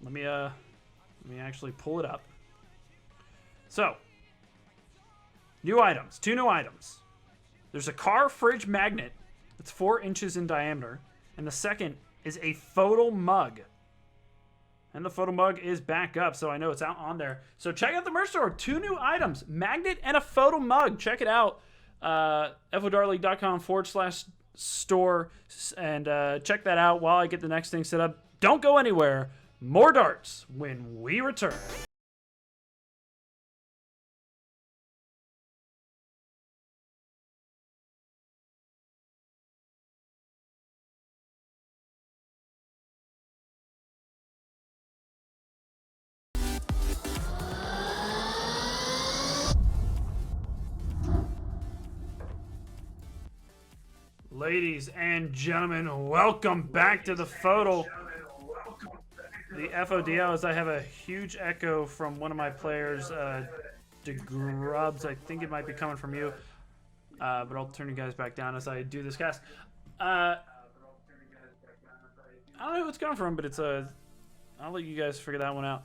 Let me actually pull it up. So, new items, 2 new items. There's a car fridge magnet that's 4 inches in diameter, and the second is a photo mug. And the photo mug is back up, so I know it's out on there. So check out the merch store. 2 new items, magnet and a photo mug. Check it out. FODartly.com/store, and check that out while I get the next thing set up. Don't go anywhere. More darts when we return. Ladies and gentlemen, welcome back to the FODL. The FODL, as I have a huge echo from one of my players, DeGrubs. I think it might be coming from you, but I'll turn you guys back down as I do this cast. I don't know who it's coming from, but it's I'll let you guys figure that one out.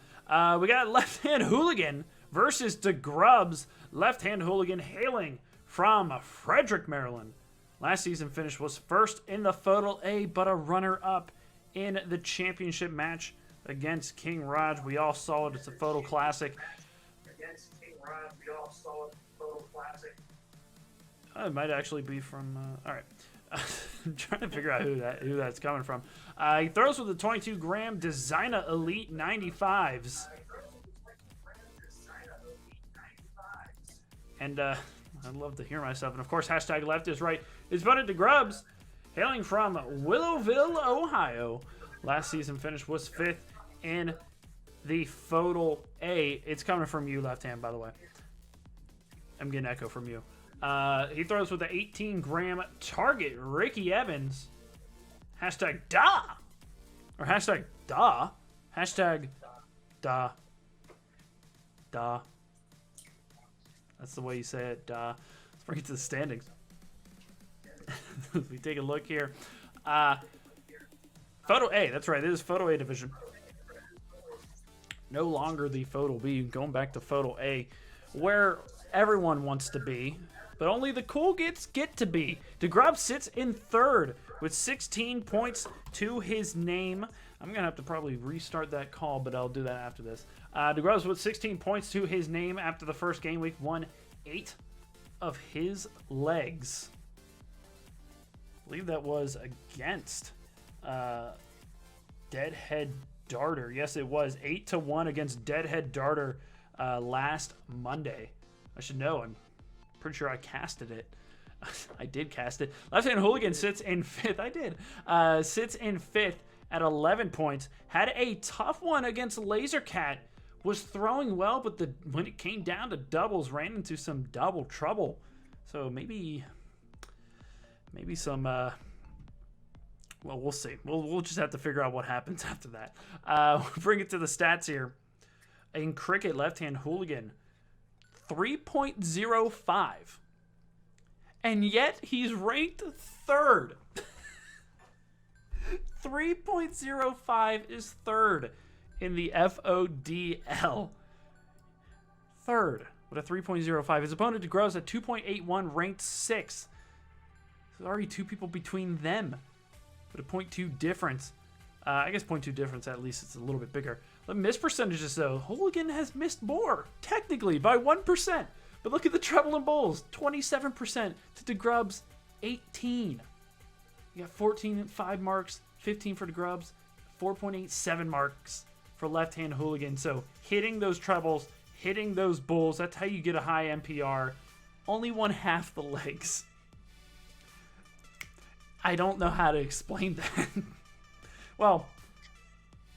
We got Left Hand Hooligan versus DeGrubs. Left Hand Hooligan hailing from Frederick, Maryland. Last season finish was first in the FODL A, but a runner-up in the championship match against King Raj. We all saw it. It's a FODL classic. It might actually be from. All right, I'm trying to figure out who that's coming from. He throws with the 22-gram Designer Elite 95s, and I'd love to hear myself. And of course, hashtag left is right. It's voted DeGrubs, hailing from Willowville, Ohio. Last season finish was 5th in the FODL A. It's coming from you, Left Hand, by the way. I'm getting echo from you. He throws with the 18-gram Target, Ricky Evans. Hashtag da. Or hashtag da. Hashtag da. Da. That's the way you say it. Let's bring it to the standings. We take a look here. FODL A, that's right. This is FODL A division. No longer the FODL B. Going back to FODL A, where everyone wants to be, but only the cool kids get to be. DeGrubs sits in 3rd with 16 points to his name. I'm going to have to probably restart that call, but I'll do that after this. DeGrubs with 16 points to his name after the first game week, won 8 of his legs. I believe that was against Deadhead Darter. Yes, it was 8-1 against Deadhead Darter last Monday. I should know. I'm pretty sure I casted it. I did cast it. Left Hand Hooligan sits in 5th. I did. Sits in 5th at 11 points. Had a tough one against Lasercat. Was throwing well, but when it came down to doubles, ran into some double trouble. So maybe some. Well, we'll see. We'll just have to figure out what happens after that. We'll bring it to the stats here. In cricket, Left Hand Hooligan, 3.05. And yet he's ranked 3rd. 3.05 is 3rd in the FODL. 3rd with a 3.05. His opponent DeGrubs at 2.81, ranked 6th. There's already 2 people between them with a 0.2 difference. I guess 0.2 difference, at least it's a little bit bigger. The miss percentages, though, Hooligan has missed more, technically, by 1%. But look at the treble and bowls, 27% to DeGrubs, 18. You got 14 at 5 marks, 15 for DeGrubs, 4.87 marks for Left Hand Hooligan. So hitting those trebles, hitting those bowls, that's how you get a high MPR. Only won half the legs. I don't know how to explain that. Well,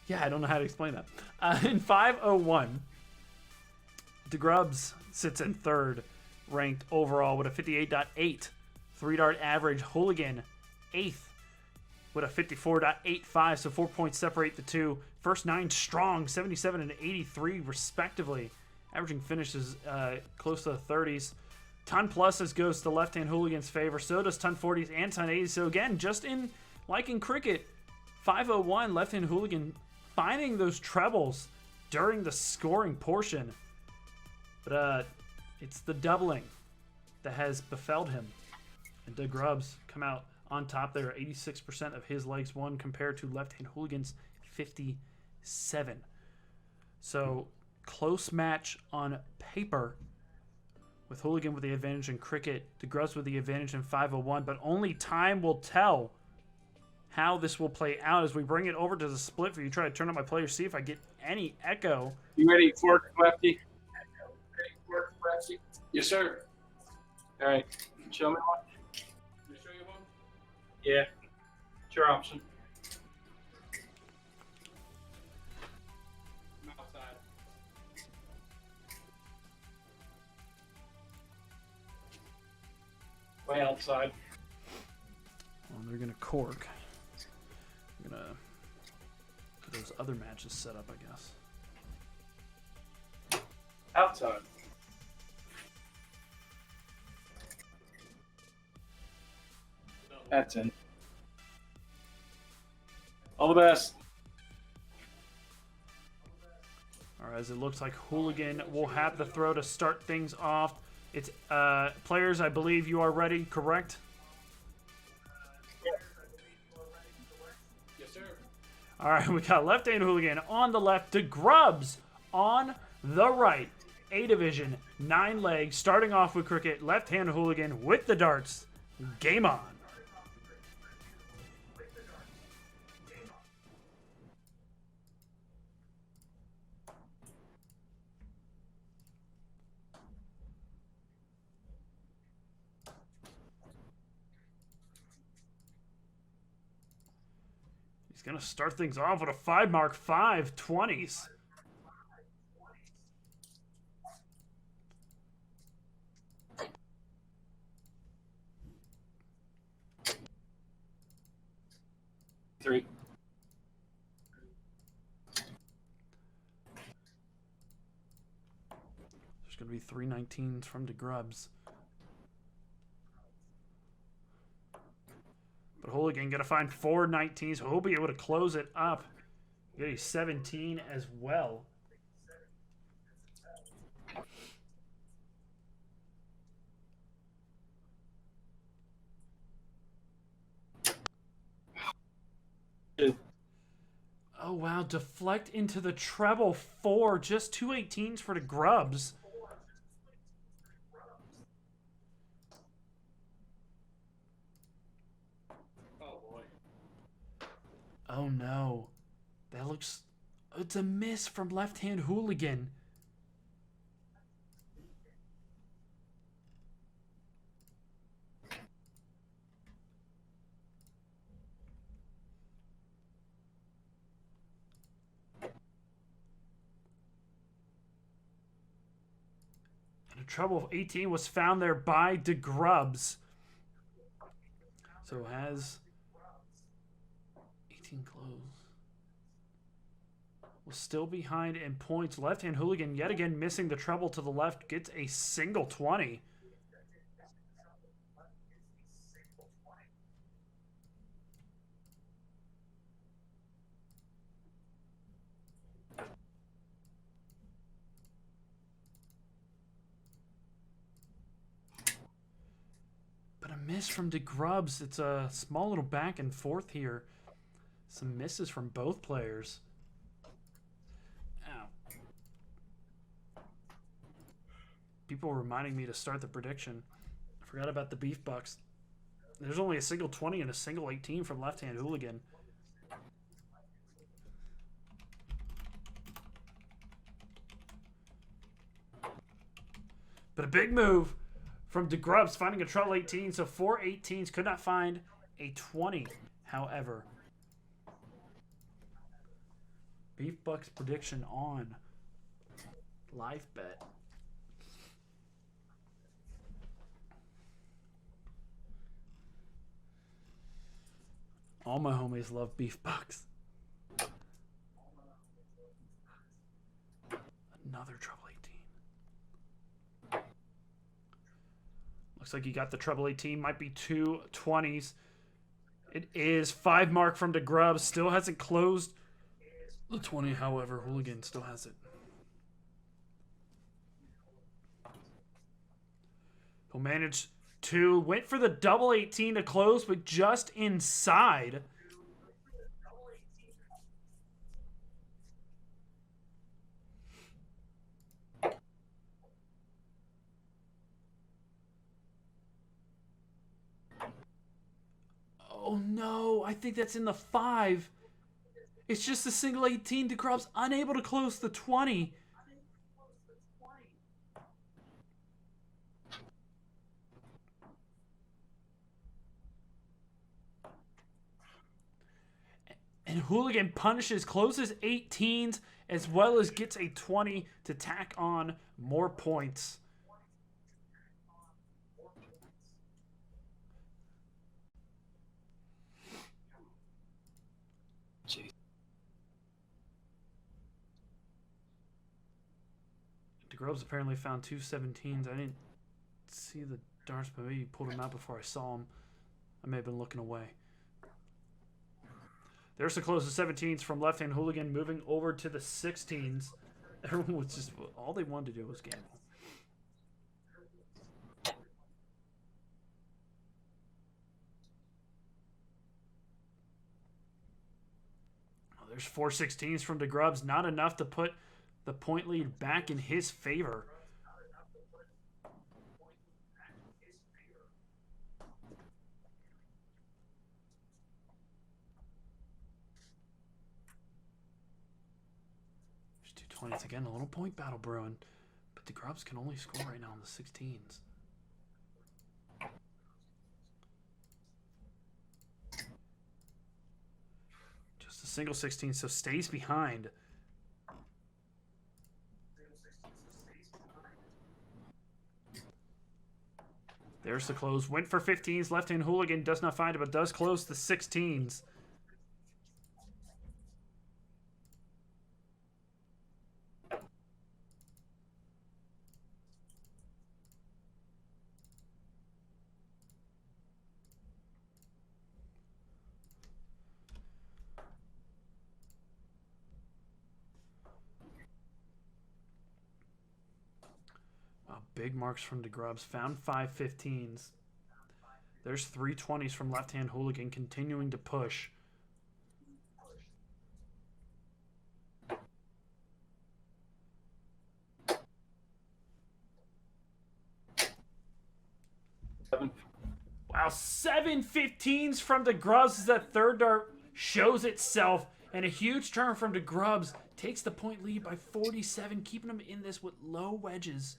yeah, I don't know how to explain that. In 5.01, DeGrubs sits in 3rd, ranked overall with a 58.8 3-dart average. Hooligan, 8th with a 54.85, so 4 points separate the two. First 9 strong, 77 and 83 respectively. Averaging finishes close to the 30s. Ton pluses goes to left-hand hooligan's favor. So does ton 40s and ton 80s. So again, just like in cricket, 501 left-hand hooligan finding those trebles during the scoring portion. But it's the doubling that has befelled him. And DeGrubs come out on top there. 86% of his legs won compared to left-hand hooligan's 57. So close match on paper, with Hooligan with the advantage in cricket, DeGrubs with the advantage in 501, but only time will tell how this will play out as we bring it over to the split view. Try to turn on my player, see if I get any echo. You ready for it, Lefty? Ready for it, Lefty? Yes, sir. All right. Show me one. Can I show you one? Yeah. It's your option. I'm outside. Way outside. Well, they're going to cork. I'm going to get those other matches set up, I guess. Outside. That's in. All the best. All right, as it looks like Hooligan will have the throw to start things off. It's players, I believe you are ready, correct? Yes, sir. All right, we got left-hand Hooligan on the left, DeGrubs on the right. A division, 9 legs, starting off with cricket, left-hand Hooligan with the darts. Game on. He's going to start things off with a 5 mark, 5 20s. Three. There's going to be 3 19s from DeGrubs. But Hooligan going to find 4 19s. He'll be able to close it up. Get a 17 as well. Oh, wow. Deflect into the treble 4. Just 2 18s for DeGrubs. Oh, boy. Oh, no. That looks... It's a miss from left-hand Hooligan. A treble of 18 was found there by DeGrubs. So has 18 close. Will still behind in points. Left-hand Hooligan yet again missing the treble to the left. Gets a single 20. Miss from DeGrubs. It's a small little back and forth here. Some misses from both players. Ow. People were reminding me to start the prediction. I forgot about the Beef Bucks. There's only a single 20 and a single 18 from left-hand Hooligan. But a big move from DeGrubs, finding a treble 18, so 4 18s. Could not find a 20, however. Beef Bucks prediction on live bet. All my homies love Beef Bucks. another treble 18. Looks like you got the treble 18. Might be 2 20s. It is 5 mark from DeGrubs. Still hasn't closed the 20, however. Hooligan still has it. He'll manage to went for the double 18 to close, but just inside. Oh no, I think that's in the 5. It's just a single 18. DeGrubs unable to close the 20. And Hooligan punishes, closes 18s, as well as gets a 20 to tack on more points. DeGrubs apparently found 2 17s. I didn't see the darts, but maybe he pulled them out before I saw them. I may have been looking away. There's the close of 17s from Left Hand Hooligan, moving over to the 16s. Everyone was just, all they wanted to do was gamble. Oh, there's 4 16s from DeGrubs, not enough to put the point lead back in his favor. There's 2 20s again, a little point battle brewing. But DeGrubs can only score right now on the 16s. Just a single 16, so stays behind. There's the close. Went for 15s. Left Hand Hooligan does not find it, but does close the 16s. Big marks from DeGrubs. Found 5 15s. There's 3 20s from Left Hand Hooligan, continuing to push. Wow, 7 15s from DeGrubs as that third dart shows itself. And a huge turn from DeGrubs takes the point lead by 47, keeping him in this with low wedges.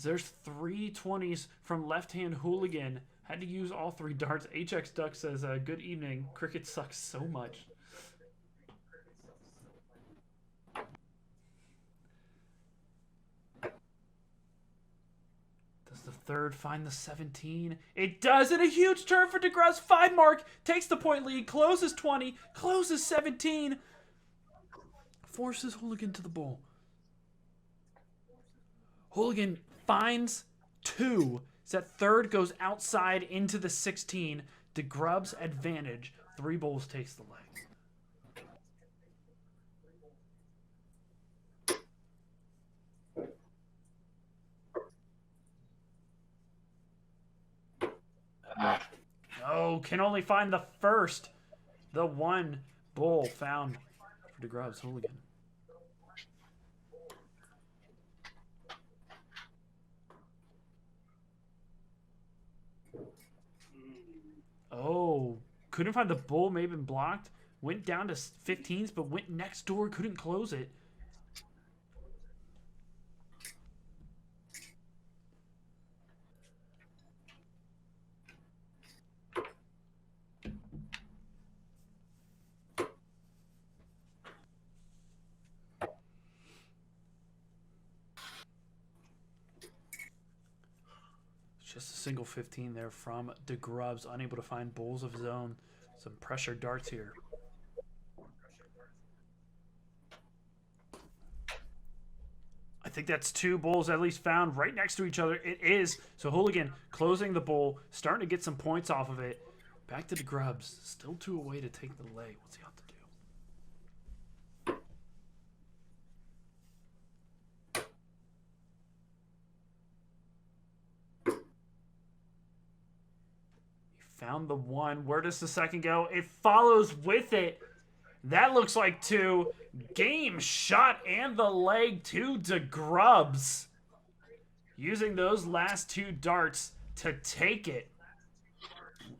There's 3 20s from Left Hand Hooligan. Had to use all 3 darts. HX Duck says, good evening. Cricket sucks so much. Does the third find the 17? It does, and a huge turn for DeGrubs. 5 mark, takes the point lead, closes 20, closes 17. Forces Hooligan to the bowl. Hooligan finds 2. So that third goes outside into the 16. DeGrubs advantage. 3 bowls takes the leg. Oh, can only find the first. The 1 bowl found for DeGrubs. Hooligan. Oh, couldn't find the bull, may have been blocked. Went down to 15s, but went next door, couldn't close it. Just a single 15 there from DeGrubs, unable to find bowls of his own. Some pressure darts here. I think that's 2 bowls at least found right next to each other. It is. So Hooligan closing the bowl, starting to get some points off of it. Back to DeGrubs. Still 2 away to take the leg. What's he have to do? Found the 1. Where does the second go? It follows with it. That looks like 2. Game shot and the leg to DeGrubs. Using those last 2 darts to take it.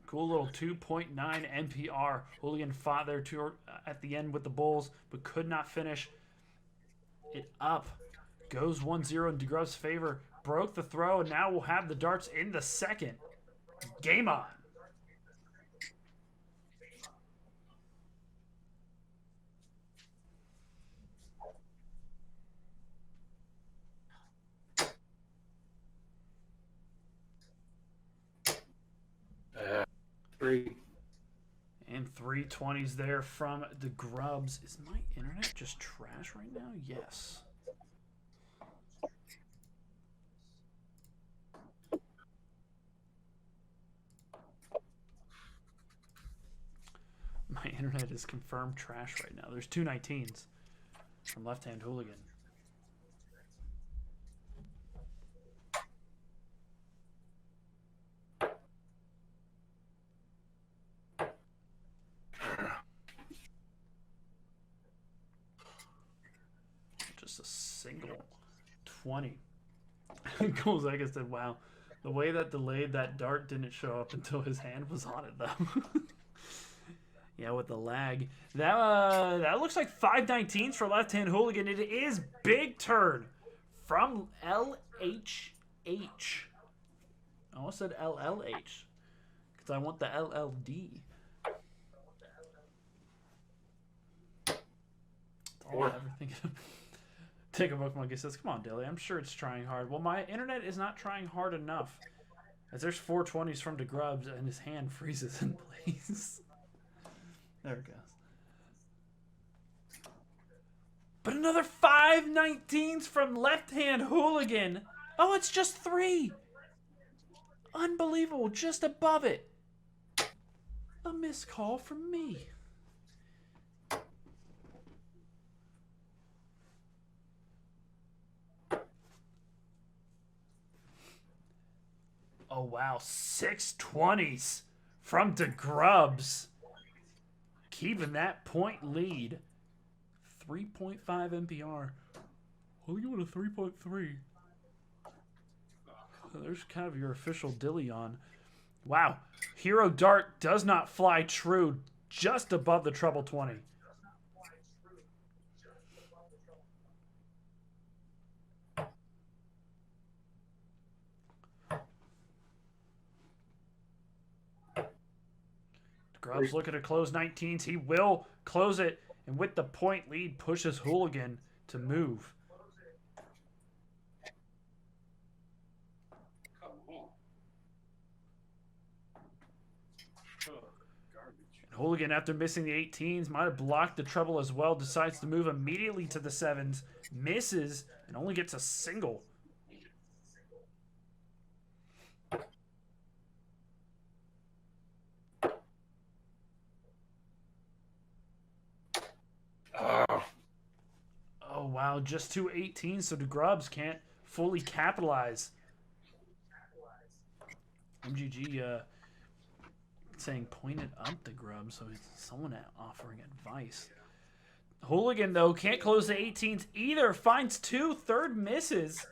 Cool little 2.9 NPR. Hooligan fought there at the end with the bowls, but could not finish it up. Goes 1-0 in DeGrubs' favor. Broke the throw, and now we'll have the darts in the second. Game on. And 320s there from DeGrubs. Is my internet just trash right now? Yes. My internet is confirmed trash right now. There's 2 19s from Left Hand Hooligan. Just a single 20. Gonzaga said, wow, the way that delayed that dart didn't show up until his hand was on it, though. Yeah, with the lag. That looks like 5 19s for Left Hand Hooligan. It is big turn from LHH. I almost said LLH because I want the LLD. That's all I ever think of. Take a book monkey says, come on, Dilly. I'm sure it's trying hard. Well, my internet is not trying hard enough. As there's 4 20s from DeGrubs and his hand freezes in place. There it goes. But another 5 19s from Left Hand Hooligan. Oh, it's just 3. Unbelievable. Just above it. A missed call from me. Oh, wow. 6 20s from DeGrubs. Keeping that point lead. 3.5 NPR. Oh, you want a 3.3? There's kind of your official Dilly on. Wow. Hero Dart does not fly true. Just above the treble 20. Grubbs looking to close 19s. He will close it. And with the point lead, pushes Hooligan to move. And Hooligan, after missing the 18s, might have blocked the treble as well. Decides to move immediately to the 7s. Misses and only gets a single. Oh, wow. Just 2 18s, so DeGrubs can't fully capitalize. MGG saying point it up DeGrubs, so someone offering advice. Hooligan, though, can't close the 18s either. Finds 2, third misses.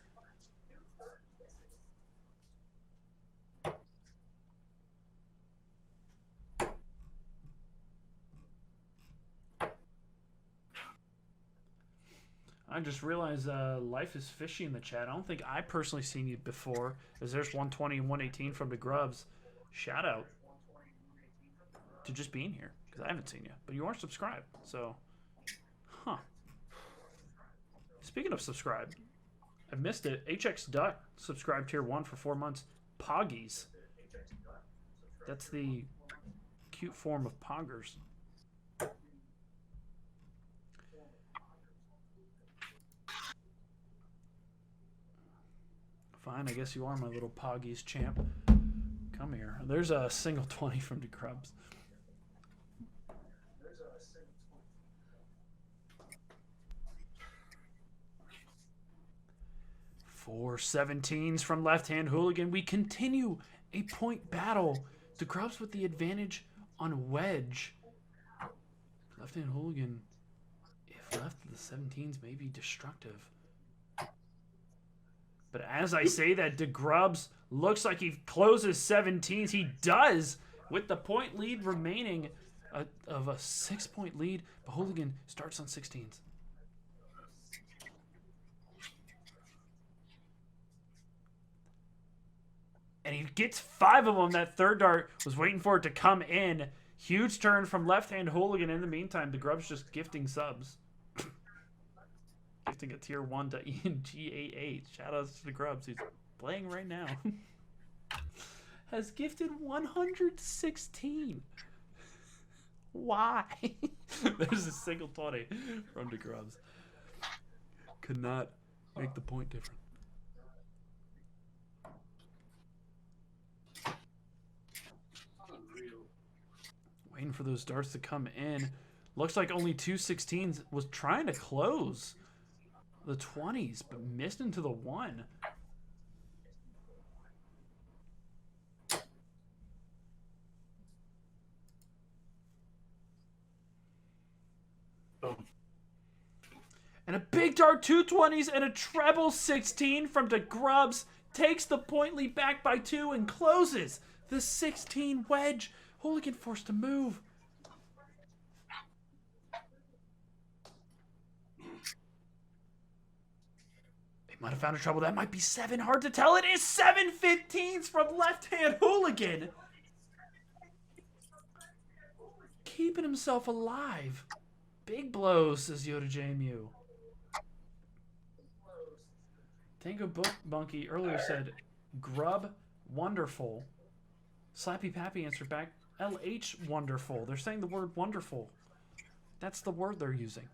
I just realized Life is Fishy in the chat. I don't think I personally seen you before, as there's 120 and 118 from DeGrubs. Shout out to just being here, because I haven't seen you. But you are subscribed, so... Huh. Speaking of subscribed, I missed it. HX Duck subscribed tier 1 for 4 months. Poggies. That's the cute form of poggers. Fine, I guess you are my little Poggies champ. Come here. There's a single 20 from DeGrubs. Four 17s from Left Hand Hooligan. We continue a point battle. DeGrubs with the advantage on wedge. Left Hand Hooligan, if left, the 17s may be destructive. But as I say that, DeGrubs looks like he closes 17s. He does, with the point lead remaining of a 6-point lead. But Hooligan starts on 16s. And he gets 5 of them. That third dart was waiting for it to come in. Huge turn from Left Hand Hooligan. In the meantime, DeGrubs just gifting subs. Gifting a tier 1 to ENGA8. Shoutouts to DeGrubs, who's playing right now. Has gifted 116. Why? There's a single 20 from DeGrubs. Could not make the point different. Waiting for those darts to come in. Looks like only 2 16s. Was trying to close the 20s, but missed into the 1. And a big dart, 2 20s, and a treble 16 from DeGrubs. Takes the point lead back by 2 and closes the 16 wedge. Hooligan forced to move. They might have found a trouble. That might be 7. Hard to tell. It is 7 15s from Left Hand Hooligan. Keeping himself alive. Big blows, says Yoda JMU. Tango Bunky earlier said, Grub, wonderful. Slappy Pappy answered back, LH, wonderful. They're saying the word wonderful. That's the word they're using.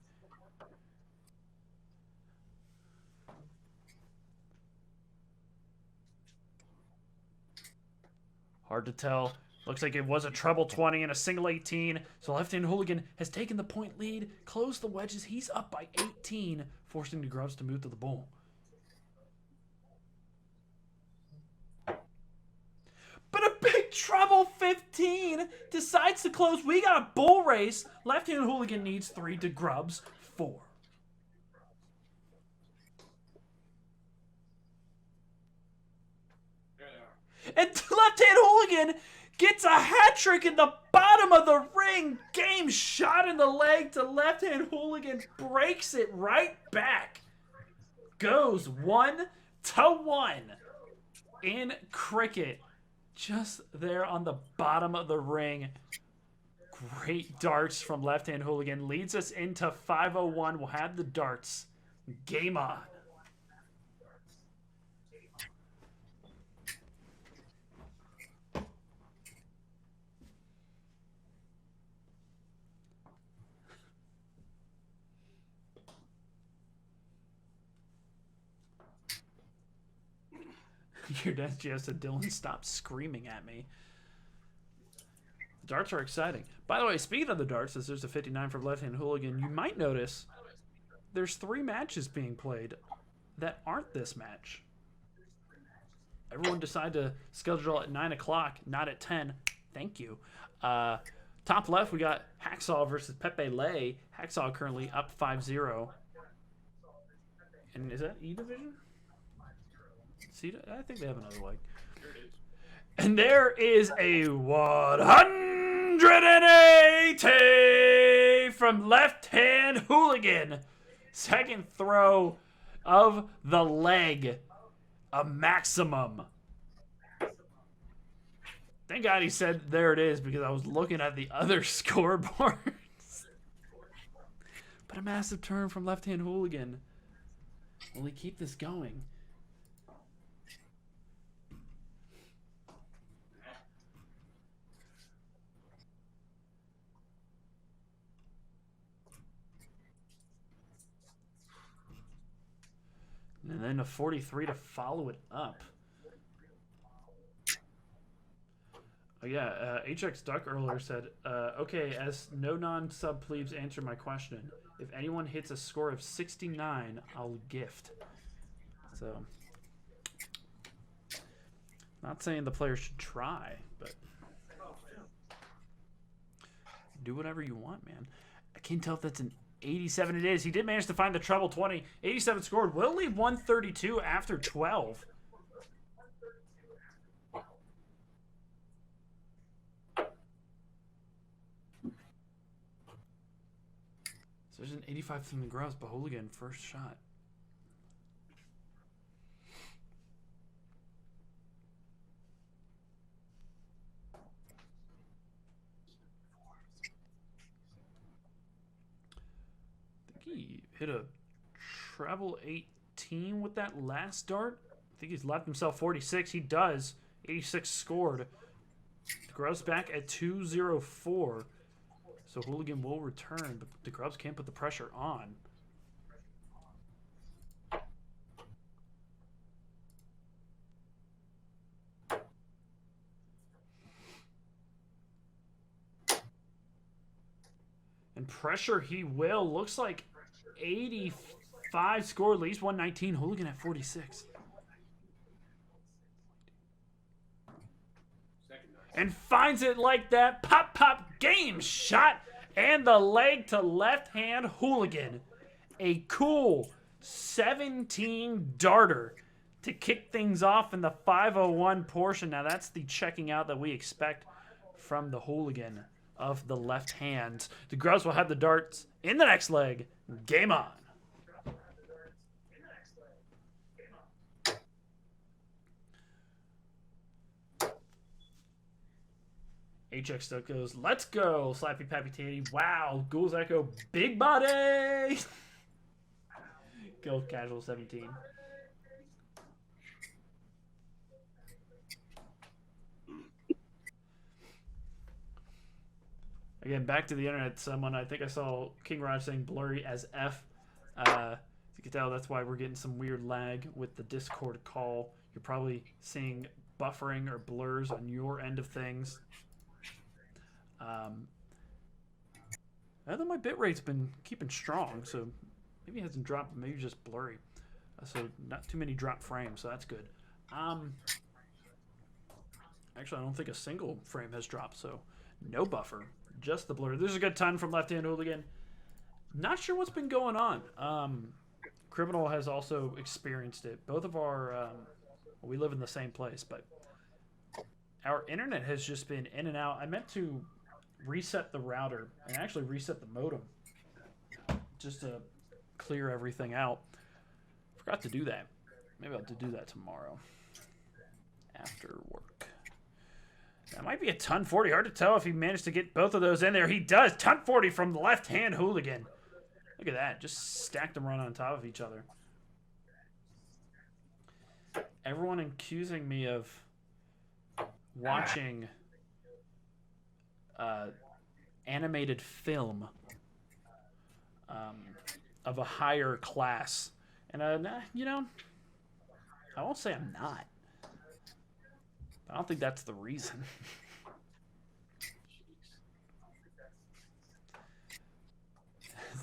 Hard to tell. Looks like it was a treble 20 and a single 18. So Left Hand Hooligan has taken the point lead, closed the wedges. He's up by 18, forcing DeGrubs to move to the bowl. But a big treble 15 decides to close. We got a bull race. Left Hand Hooligan needs 3, DeGrubs 4. And Left Hand Hooligan gets a hat trick in the bottom of the ring. Game shot in the leg to Left Hand Hooligan. Breaks it right back. Goes 1-1 in cricket. Just there on the bottom of the ring. Great darts from Left Hand Hooligan. Leads us into 501. We'll have the darts. Game on. Your dad just said, Dylan, stop screaming at me. The darts are exciting. By the way, speaking of the darts, as there's a 59 from Left Hand Hooligan, you might notice there's 3 matches being played that aren't this match. Everyone decided to schedule at 9 o'clock, not at 10. Thank you. Top left, we got Hacksaw versus Pepe Lay. Hacksaw currently up 5-0. And is that E division? See, I think they have another leg. And there is a 180 from Left Hand Hooligan. Second throw of the leg. A maximum. Thank God he said there it is, because I was looking at the other scoreboards. But a massive turn from Left Hand Hooligan. Will he keep this going? then a 43 to follow it up. Oh, yeah, HX Duck earlier said, okay, as no non-sub plebes answer my question, if anyone hits a score of 69, I'll gift. So, not saying the player should try, but do whatever you want, man. I can't tell if that's an 87. It is. He did manage to find the treble 20. 87 scored. Will leave 132 after 12. So there's an 85 from the DeGrubs, but Hooligan first shot. I think he hit a treble 18 with that last dart. I think he's left himself 46. He does. 86 scored. DeGrubs back at 204. So Hooligan will return, but DeGrubs can't put the pressure on. And pressure he will. Looks like 85 scored, at least 119. Hooligan at 46. And finds it like that. Pop, pop, game shot. And the leg to left hand Hooligan. A cool 17 darter to kick things off in the 501 portion. Now that's the checking out that we expect from the Hooligan of the left hand. The DeGrubs will have the darts in the next leg. Game on. HX Duck goes, let's go, Slappy Pappy Tatty. Wow, Ghouls Echo, big body. Go Casual 17. Again, back to the internet. Someone, I think I saw King Raj saying blurry as F. As you can tell, that's why we're getting some weird lag with the Discord call. You're probably seeing buffering or blurs on your end of things. Although my bitrate's been keeping strong, so maybe it hasn't dropped, maybe just blurry. So not too many drop frames, so that's good. Actually, I don't think a single frame has dropped, so no buffer, just the blur. There's a good ton from Left Hand Hooligan. Not sure what's been going on. Criminal has also experienced it. Both of our, we live in the same place, but our internet has just been in and out. I meant to reset the router and actually reset the modem just to clear everything out. Forgot to do that. Maybe I'll have to do that tomorrow after work. That might be a ton 40. Hard to tell if he managed to get both of those in there. He does. Ton 40 from the left hand Hooligan. Look at that. Just stacked them right on top of each other. Everyone accusing me of watching animated film of a higher class. And, you know, I won't say I'm not. I don't think that's the reason.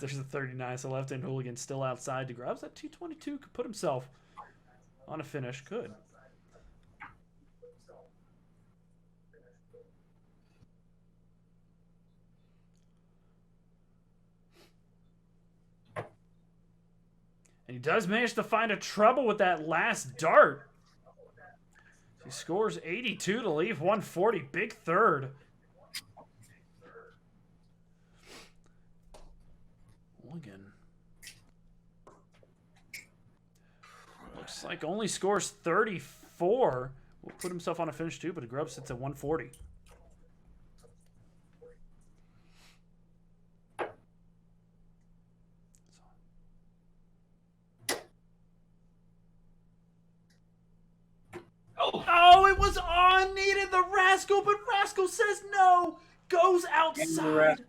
There's a 39, so left-hand Hooligan still outside. DeGrubs at 222 could put himself on a finish. Could. And he does manage to find a trouble with that last dart. He scores 82 to leave 140. Big third. Hooligan. Looks like only scores 34. Will put himself on a finish too, but DeGrubs sits at 140. Oh, it was on, needed the Rascal, but Rascal says no. Goes outside.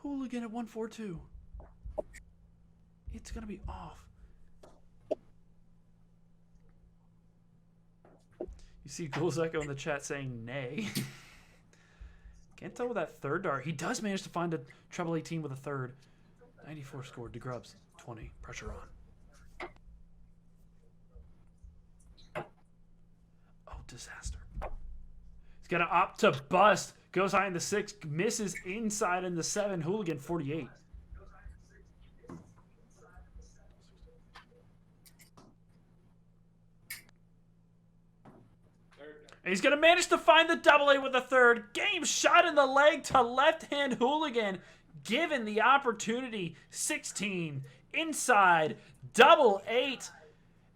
Hooligan at 142. It's going to be off. You see Ghouls Echo in the chat saying nay. Can't tell with that third dart. He does manage to find a treble 18 with a third. 94 scored. DeGrubs, 20. Pressure on. Oh, disaster. He's got to opt to bust. Goes high in the 6. Misses inside in the 7. Hooligan, 48. And he's going to manage to find the double A with a third. Game shot in the leg to left-hand Hooligan. Given the opportunity. 16. Inside. Double 8.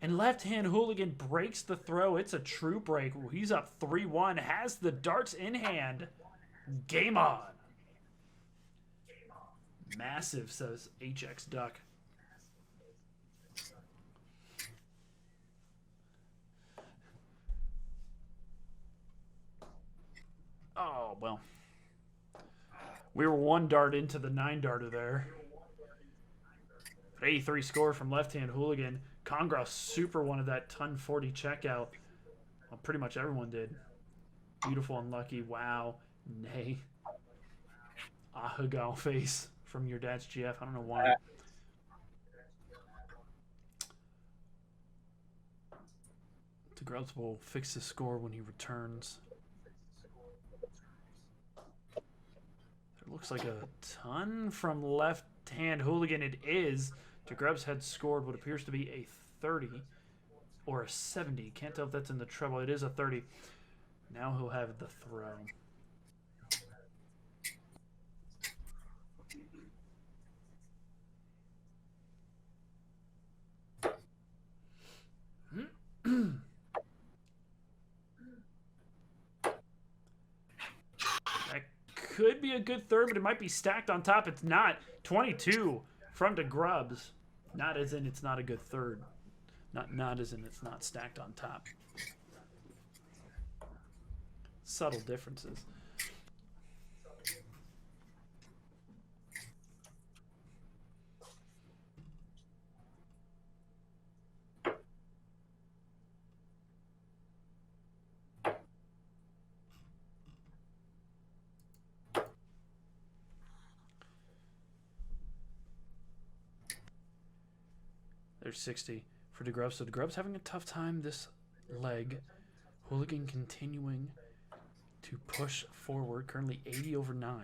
And left-hand Hooligan breaks the throw. It's a true break. He's up 3-1. Has the darts in hand. Game on. Massive, says HX Duck. Oh, well. We were 1 dart into the 9 darter there. 83 score from left-hand Hooligan. Congross super wanted that ton 40 checkout. Well, pretty much everyone did. Beautiful unlucky. Wow. Nay. Ahagal face from your dad's GF. I don't know why. DeGrubs will fix his score when he returns. Looks like a ton from left-hand Hooligan. It is. DeGrubs had scored what appears to be a 30 or a 70. Can't tell if that's in the treble. It is a 30. Now he'll have the throw. Could be a good third, but it might be stacked on top. It's not. 22 from DeGrubs. Not as in it's not a good third. Not as in it's not stacked on top. Subtle differences. There's 60 for DeGrubs. So DeGrubs having a tough time this leg. Hooligan continuing to push forward. Currently 80 over 9.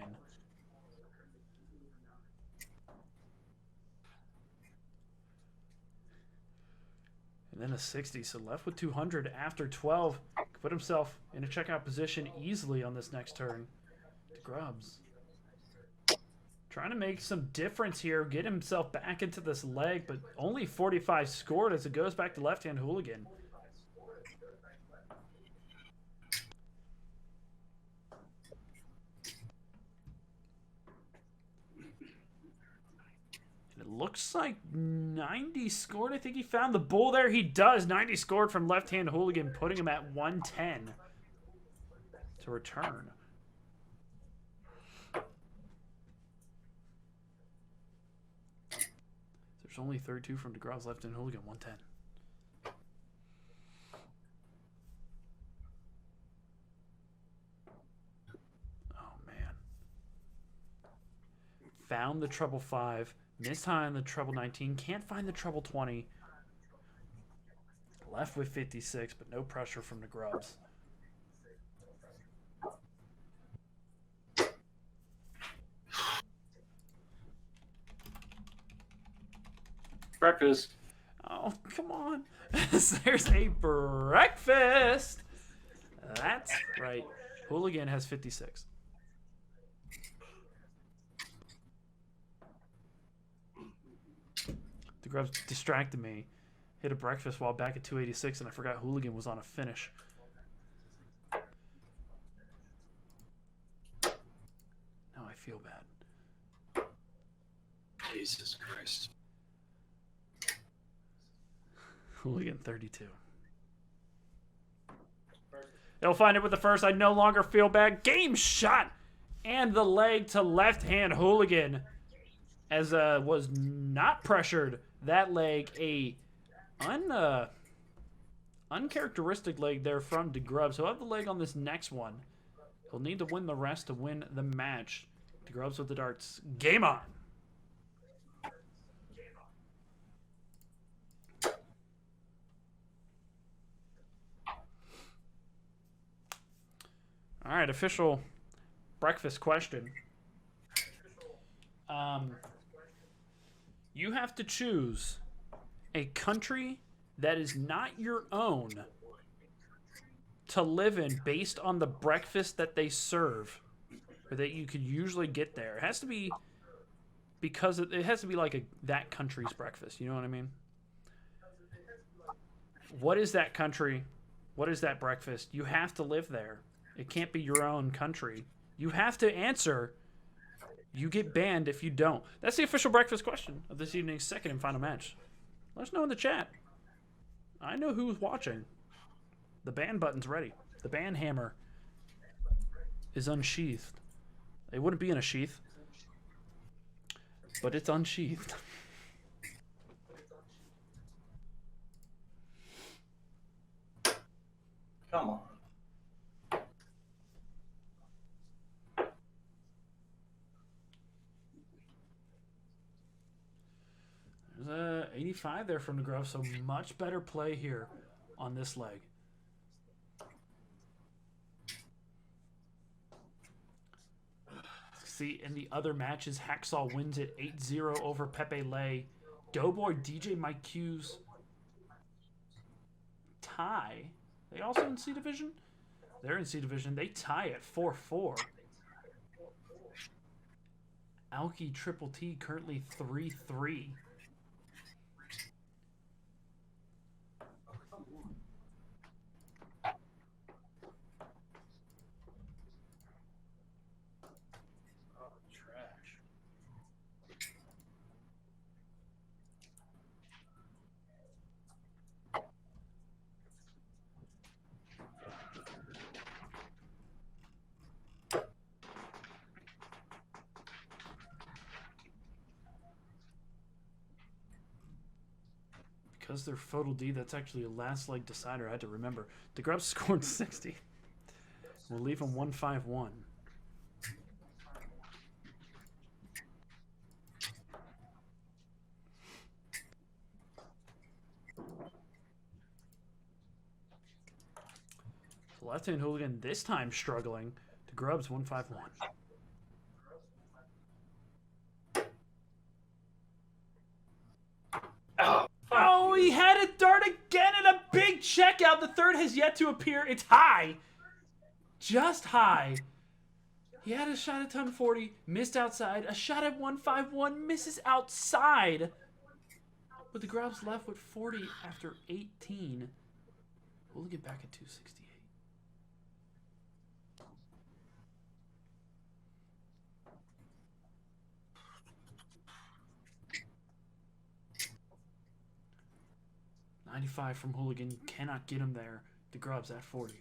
And then a 60. So left with 200 after 12. Put himself in a checkout position easily on this next turn. DeGrubs trying to make some difference here, get himself back into this leg, but only 45 scored as it goes back to left-hand Hooligan. And it looks like 90 scored. I think he found the bull there. He does. 90 scored from left-hand Hooligan, putting him at 110 to return. There's only 32 from DeGrubs left in Hooligan, 110. Oh, man. Found the treble 5. Missed high on the treble 19. Can't find the treble 20. Left with 56, but no pressure from DeGrubs. Breakfast. Oh, come on. There's a breakfast. That's right. Hooligan has 56. DeGrubs distracted me. Hit a breakfast while back at 286, and I forgot Hooligan was on a finish. Now I feel bad. Jesus Christ. Hooligan 32. He'll find it with the first. I no longer feel bad. Game shot. And the leg to left-hand Hooligan. as was not pressured. That leg, a uncharacteristic leg there from DeGrubs. He'll have the leg on this next one. He'll need to win the rest to win the match. DeGrubs with the darts. Game on. All right, official breakfast question. You have to choose a country that is not your own to live in based on the breakfast that they serve or that you could usually get there. It has to be because it has to be like that country's breakfast. You know what I mean? What is that country? What is that breakfast? You have to live there. It can't be your own country. You have to answer. You get banned if you don't. That's the official breakfast question of this evening's second and final match. Let us know in the chat. I know who's watching. The ban button's ready. The ban hammer is unsheathed. It wouldn't be in a sheath, but it's unsheathed. Come on. There's 85 there from DeGrubs, so much better play here on this leg. See, in the other matches, Hacksaw wins it 8-0 over Pepe Lay. Doughboy DJ Mike Q's tie. They also in C Division? They're in C Division. They tie at 4-4. Alki Triple T currently 3-3. Because they're FODL D, that's actually a last leg decider. I had to remember. DeGrubs scored 60. We'll leave him 1-5-1. Left-hand hooligan this time struggling. DeGrubs 1-5-1. Oh, he had a dart again and a big check out. The third has yet to appear. It's high. Just high. He had a shot at 1040, missed outside. A shot at 151, misses outside. But the DeGrubs left with 40 after 18. We'll get back at 268. $95 from Hooligan, cannot get him there. DeGrubs at 40.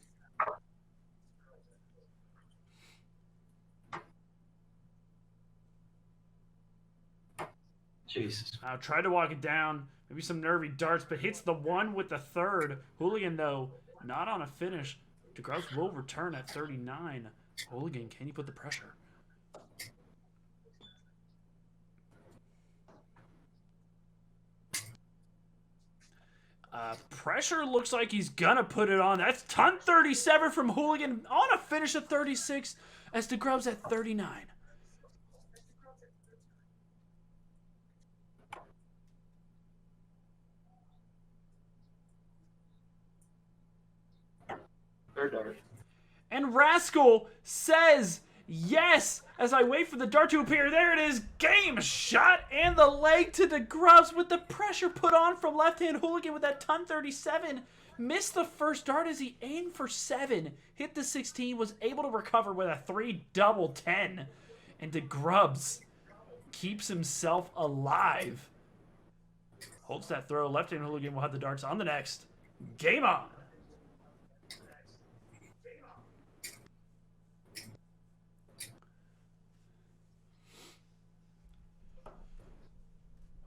Jesus. Tried to walk it down. Maybe some nervy darts, but hits the one with the third. Hooligan, though, not on a finish. DeGrubs will return at 39. Hooligan, can you put the pressure? Pressure looks like he's gonna put it on. That's ton 37 from Hooligan on a finish of 36 as DeGrubs at 39. Third dart. And Rascal says yes as I wait for the dart to appear. There it is. Game shot and the leg to DeGrubs with the pressure put on from left-hand Hooligan with that ton 37. Missed the first dart as he aimed for 7. Hit the 16. Was able to recover with a 3 double 10. And DeGrubs keeps himself alive. Holds that throw. Left-hand Hooligan will have the darts on the next. Game on.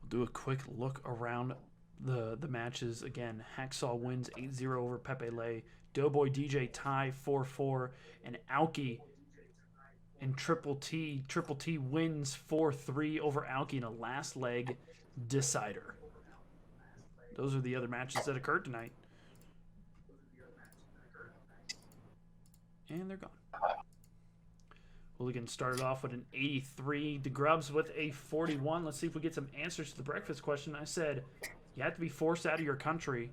Do a quick look around the matches again. Hacksaw wins 8-0 over Pepe Le. Doughboy DJ tie 4-4, and Alki and Triple T wins 4-3 over Alki in a last leg decider. Those are the other matches that occurred tonight. And they're gone. Hooligan started off with an 83. DeGrubs with a 41. Let's see if we get some answers to the breakfast question. I said, you have to be forced out of your country.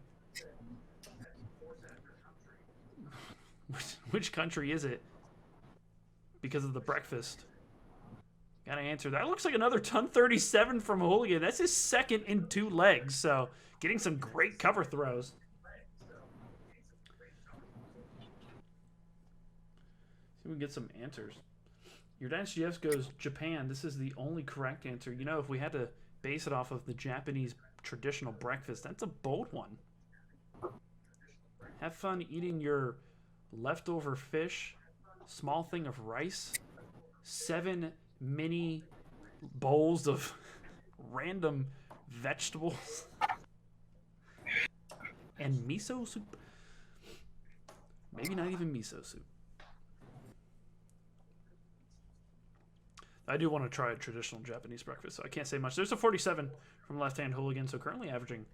Which country is it? Because of the breakfast. Gotta answer that. Looks like another ton 37 from Hooligan. That's his second in 2 legs. So getting some great cover throws. See if we can get some answers. Your Dynasty GFs goes Japan. This is the only correct answer. You know, if we had to base it off of the Japanese traditional breakfast, that's a bold one. Have fun eating your leftover fish, small thing of rice, 7 mini bowls of random vegetables, and miso soup. Maybe not even miso soup. I do want to try a traditional Japanese breakfast, so I can't say much. There's a 47 from Left Hand Hooligan, so currently averaging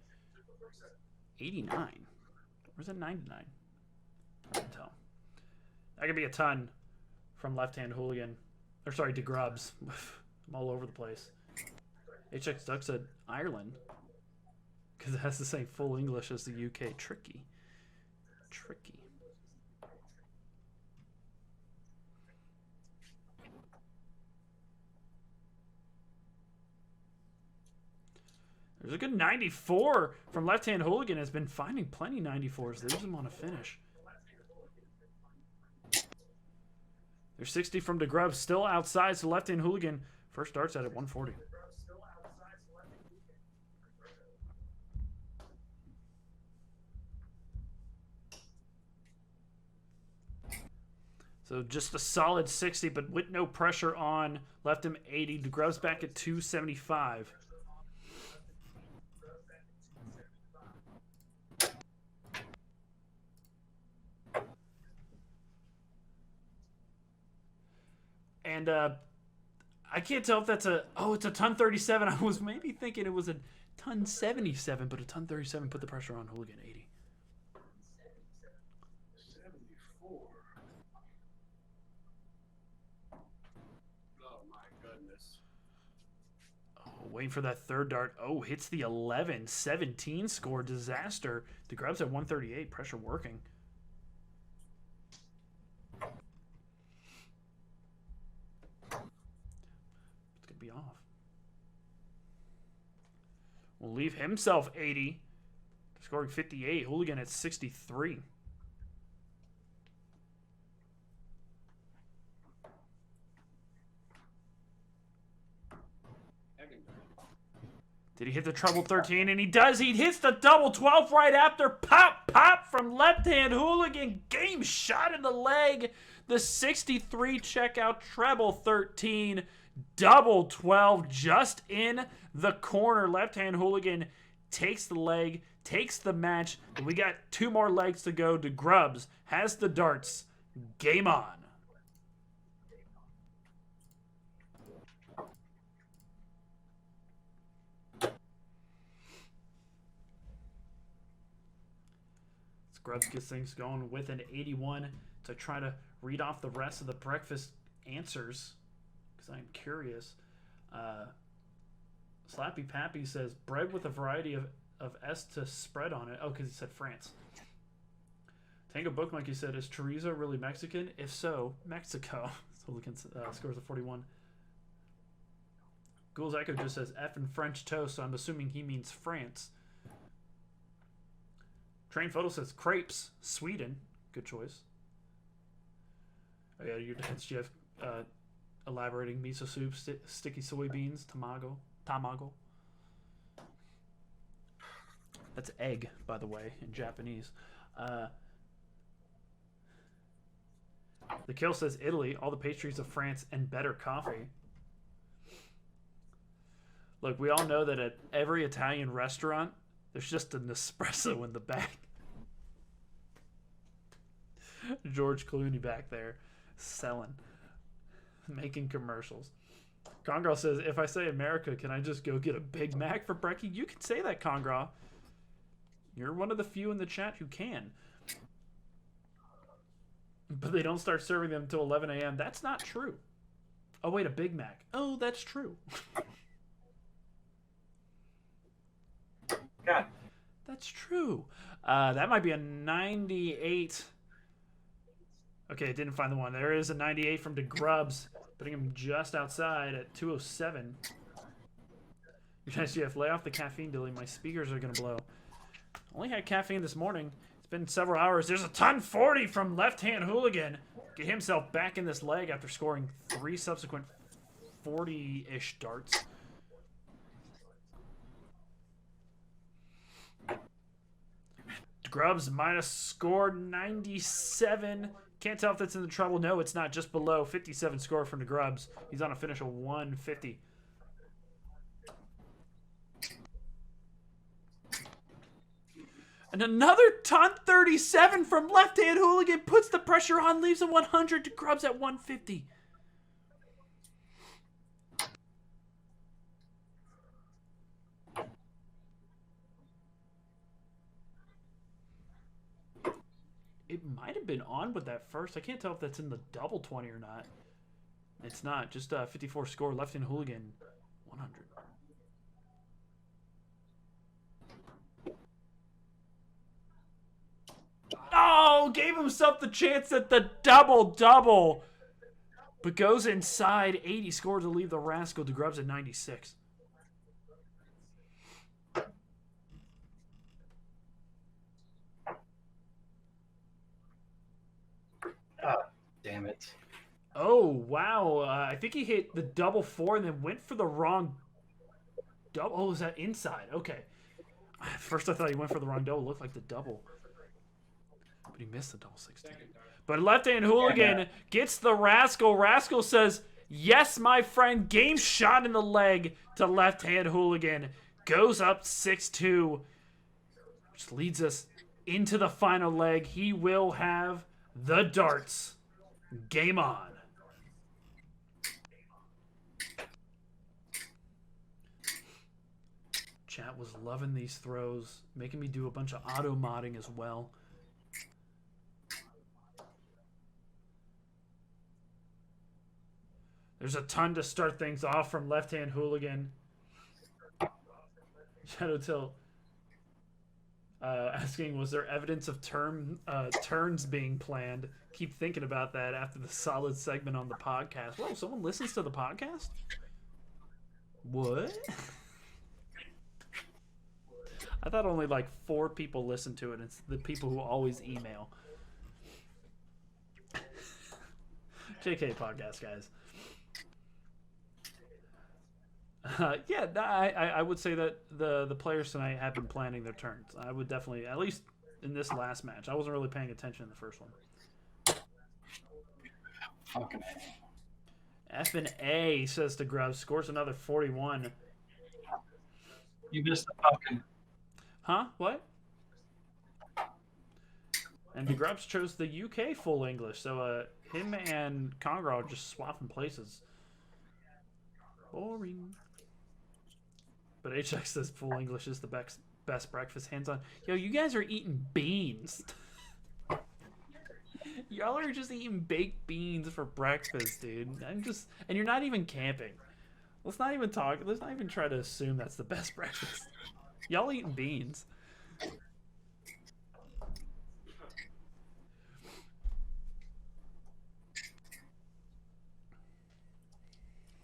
89. Or is it 99? I can't tell. That could be a ton from Left Hand Hooligan. Or sorry, DeGrubs. I'm all over the place. HX Duck said Ireland, because it has the same full English as the UK. Tricky. Tricky. There's a good 94 from Left Hand Hooligan. Has been finding plenty 94s. Leaves him on a finish. There's 60 from DeGrubs. Still outside, so Left Hand Hooligan first starts at 140. So just a solid 60, but with no pressure on. Left him 80. DeGrubs back at 275. And I can't tell if that's it's a ton 37. I was maybe thinking it was a ton 77, but a ton 37 put the pressure on Hooligan 80. 74. Oh my goodness. Oh, waiting for that third dart. Oh, hits the 11. 17 score. Disaster. DeGrubs at 138. Pressure working. Be off. Will leave himself 80. Scoring 58. Hooligan at 63. Did he hit the treble 13? And he does. He hits the double 12 right after. Pop, pop from Left Hand Hooligan. Game shot in the leg. The 63 checkout treble 13. Double 12 just in the corner. Left Hand Hooligan takes the leg, takes the match. And we got 2 more legs to go. DeGrubs has the darts. Game on. Scrubs gets things going with an 81 to try to read off the rest of the breakfast answers. I'm curious. Slappy Pappy says bread with a variety of S to spread on it. Oh, because he said France. Tango Book Monkey said, is chorizo really Mexican? If so, Mexico. So Hooligan scores a 41. Ghouls Echo just says F in French toast, so I'm assuming he means France. Train Photo says crepes, Sweden. Good choice. Oh yeah, your dad's Jeff. Elaborating miso soup, sticky soybeans, tamago. That's egg, by the way, in Japanese. The Kill says Italy, all the pastries of France, and better coffee. Look, we all know that at every Italian restaurant, there's just an espresso in the back. George Clooney back there selling, making commercials. Congraw says, if I say America, can I just go get a Big Mac for brekkie? You can say that, Congraw. You're one of the few in the chat who can. But they don't start serving them until 11 a.m. That's not true. Oh, wait, a Big Mac. Oh, that's true. God. That's true. That might be a 98. Okay, it didn't find the one. There is a 98 from DeGrubs, putting him just outside at 207. Nice, Jeff. Lay off the caffeine, Dilly. My speakers are going to blow. Only had caffeine this morning. It's been several hours. There's a ton 40 from Left Hand Hooligan. Get himself back in this leg after scoring 3 subsequent 40-ish darts. Grubs minus score 97. Can't tell if that's in the trouble. No, it's not. Just below 57 score from the Grubs. He's on a finish of 150. And another ton 37 from Left Hand Hooligan puts the pressure on, leaves him 100 to Grubs at 150. It might have been on with that first. I can't tell if that's in the double 20 or not. It's not. Just 54 score. Left Hand Hooligan 100. Oh, gave himself the chance at the double-double. But goes inside. 80 scores to leave the Rascal. DeGrubs at 96. Oh, damn it. Oh, wow. I think he hit the double 4 and then went for the wrong double. Oh, is that inside? Okay. At first I thought he went for the wrong double. It looked like the double. But he missed the double 16. But Left Hand Hooligan gets the Rascal. Rascal says, yes, my friend. Game shot in the leg to Left Hand Hooligan. Goes up 6-2. Which leads us into the final leg. He will have the darts. Game on. Chat was loving these throws, making me do a bunch of auto modding as well. There's a ton to start things off from Left Hand Hooligan. Shadow Till asking, was there evidence of turns being planned? Keep thinking about that after the solid segment on the podcast. Whoa, someone listens to the podcast? What? I thought only like 4 people listen to it. It's the people who always email. JK podcast, guys. Yeah, I would say that the players tonight have been planning their turns. I would definitely, at least in this last match. I wasn't really paying attention in the first one. Fucking F and A, says DeGrubs, scores another 41. You missed the fucking. Huh? What? And DeGrubs chose the UK full English, so him and Congraw just swapping places. Boring. But HX says full English is the best breakfast. Hands on. Yo, you guys are eating beans. Y'all are just eating baked beans for breakfast, dude. And you're not even camping. Let's not even try to assume that's the best breakfast. Y'all eating beans.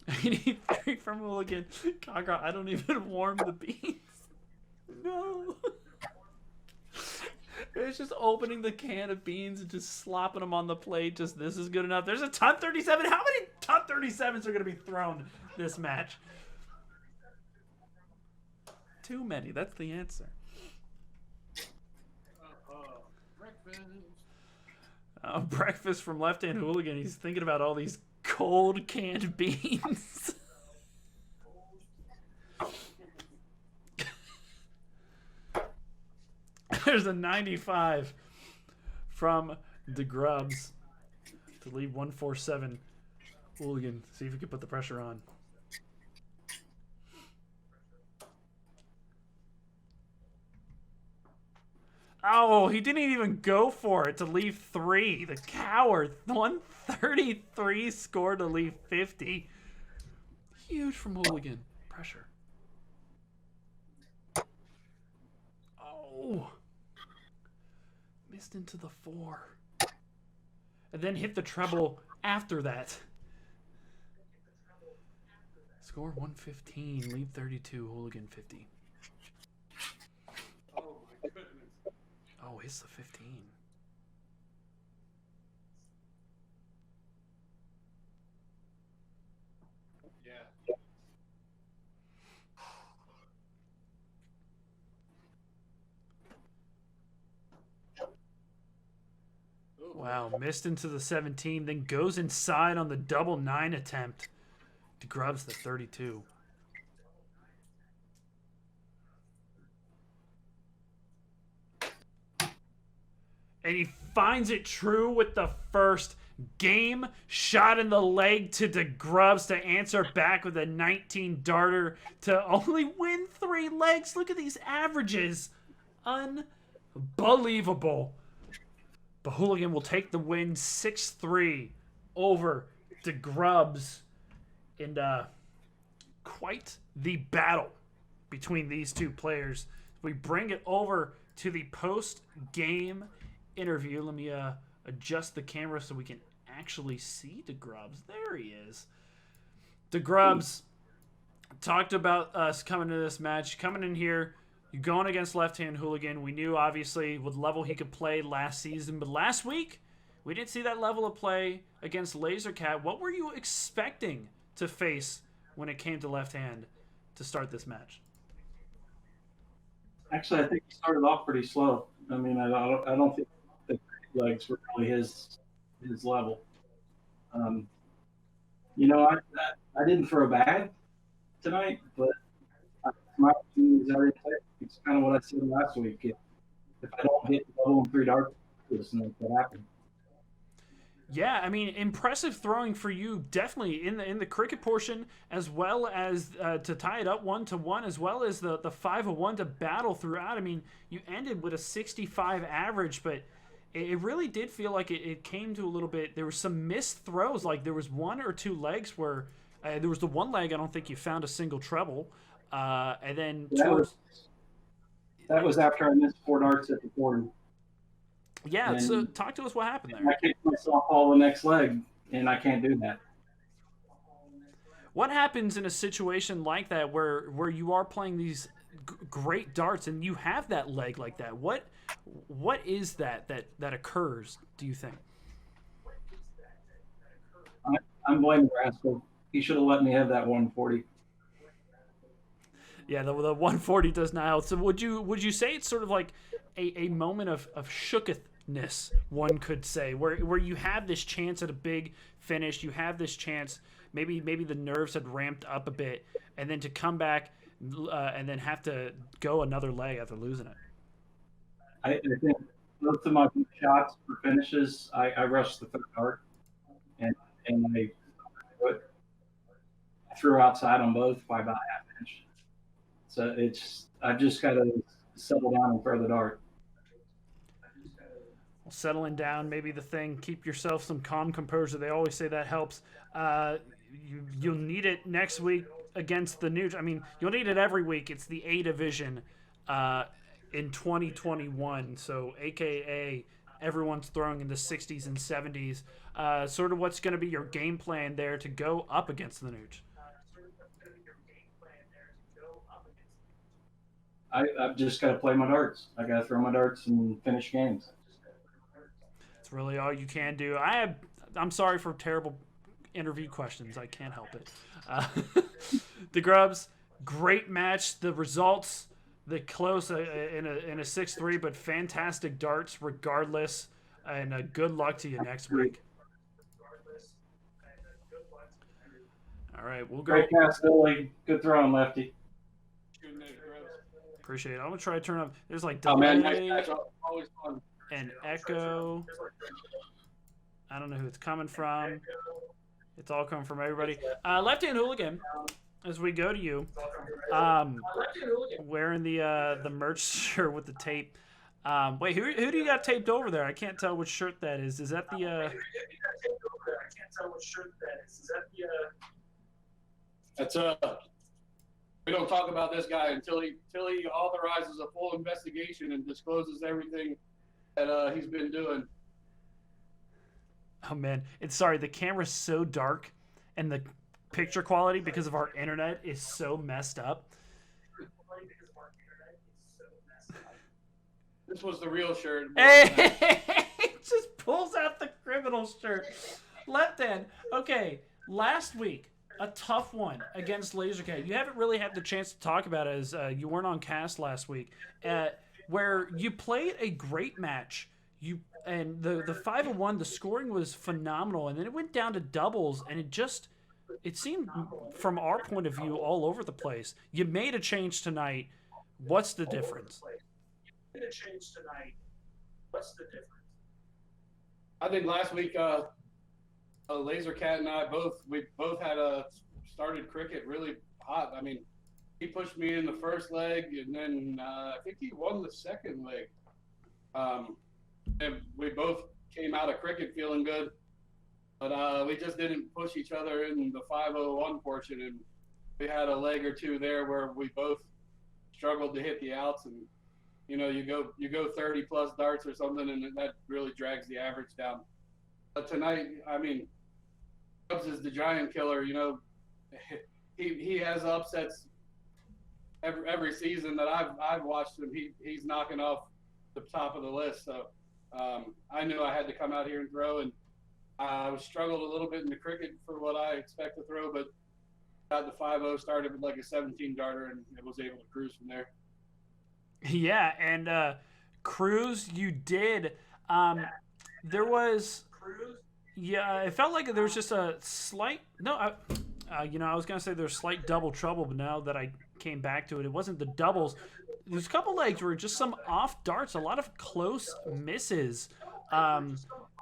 83 from Hooligan. Congraw, I don't even warm the beans. No. It's just opening the can of beans and just slopping them on the plate. Just, this is good enough. There's a ton 37. How many ton 37s are going to be thrown this match? Too many. That's the answer. Breakfast from Left Hand Hooligan. He's thinking about all these cold canned beans. There's a 95 from DeGrubs to leave 147. Hooligan, see if we can put the pressure on. Oh, he didn't even go for it to leave 3. The coward. 133 score to leave 50. Huge from Hooligan. Pressure. Oh. Missed into the 4. And then hit the treble after that. Score 115. Lead 32. Hooligan 50. Oh my goodness. Oh, hits the 15. Yeah. Wow, missed into the 17, then goes inside on the double 9 attempt. DeGrubs the 32. And he finds it true with the first game shot in the leg to DeGrubs to answer back with a 19 darter to only win 3 legs. Look at these averages. Unbelievable. But Hooligan will take the win 6-3 over DeGrubs. And quite the battle between these two players. We bring it over to the post-game interview. Let me adjust the camera so we can actually see DeGrubs. There he is. DeGrubs talked about us coming to this match. Coming in here, you're going against Left Hand Hooligan. We knew, obviously, what level he could play last season. But last week, we didn't see that level of play against Lasercat. What were you expecting to face when it came to Left Hand to start this match? Actually, I think he started off pretty slow. I mean, I don't think the legs were really his level. You know, I didn't throw bad tonight, but my opinion is it's kind of what I said last week. If I don't hit level and 3 darts, it's not going to happen. Yeah, I mean, impressive throwing for you, definitely in the cricket portion, as well as to tie it up 1-1, as well as the 5-1 to battle throughout. I mean, you ended with a 65 average, but it really did feel like it came to a little bit. There were some missed throws, like there was 1 or 2 legs where there was the one leg I don't think you found a single treble, and then that was after I missed 4 darts at the corner. Yeah, and so talk to us what happened there. I kicked myself all the next leg, and I can't do that. What happens in a situation like that where you are playing these great darts and you have that leg like that? What is that occurs, do you think? I'm blaming Rascal. He should have let me have that 140. Yeah, the 140 does not help. So would you say it's sort of like a moment of shooketh-ness, one could say, where you have this chance at a big finish, you have this chance, maybe the nerves had ramped up a bit, and then to come back and then have to go another leg after losing it? I think both of my shots for finishes, I rushed the 3rd dart, and I threw outside on both by about half inch. So I've just got to settle down and throw the dart. Well, settling down, maybe the thing. Keep yourself some calm composure. They always say that helps. You'll need it next week against the Newt. I mean, you'll need it every week. It's the A division in 2021. So, AKA, everyone's throwing in the 60s and 70s. Sort of what's going to be your game plan there to go up against the Newt? I've just got to play my darts. I got to throw my darts and finish games. It's really all you can do. I'm sorry for terrible interview questions. I can't help it. DeGrubs, great match. The results, the close in a 6-3, but fantastic darts regardless. And good luck to you next week. All right, we'll go. Great pass, Dilly. Good throwing, Lefty. Appreciate it. I'm gonna try to turn up. There's like Oh man, delay nice catch. Always fun. and echo. I don't know who it's coming from. It's all coming from everybody. Left Hand Hooligan, as we go to you, wearing the merch shirt with the tape. Wait, who do you got taped over there? I can't tell which shirt that is. Is that the? That's we don't talk about this guy until he authorizes a full investigation and discloses everything that he's been doing. Oh man, sorry. The camera's so dark, and the picture quality because of our internet is so messed up. This was the real shirt. Hey, just pulls out the criminal shirt. Left Hand. Okay, last week, a tough one against Lasercat. You haven't really had the chance to talk about it as you weren't on cast last week, where you played a great match. And the 5-1, the scoring was phenomenal, and then it went down to doubles, and it seemed from our point of view all over the place. You made a change tonight. What's the difference? I think last week, Lasercat and I both had started cricket really hot. I mean, he pushed me in the first leg, and then I think he won the second leg. And we both came out of cricket feeling good, but we just didn't push each other in the 501 portion, and we had a leg or two there where we both struggled to hit the outs, and you go 30 plus darts or something, and that really drags the average down. But tonight, I mean, DeGrubs is the giant killer. He has upsets every season that I've watched him. He's knocking off the top of the list. So I knew I had to come out here and throw, and I struggled a little bit in the cricket for what I expect to throw, but got the 5-0, started with like a 17 darter, and was able to cruise from there. Yeah, and cruise you did. There was, it felt like there was just a slight. No, I was gonna say there's slight double trouble, but now that I came back to it, it wasn't the doubles. There's a couple legs where just some off darts, a lot of close misses, and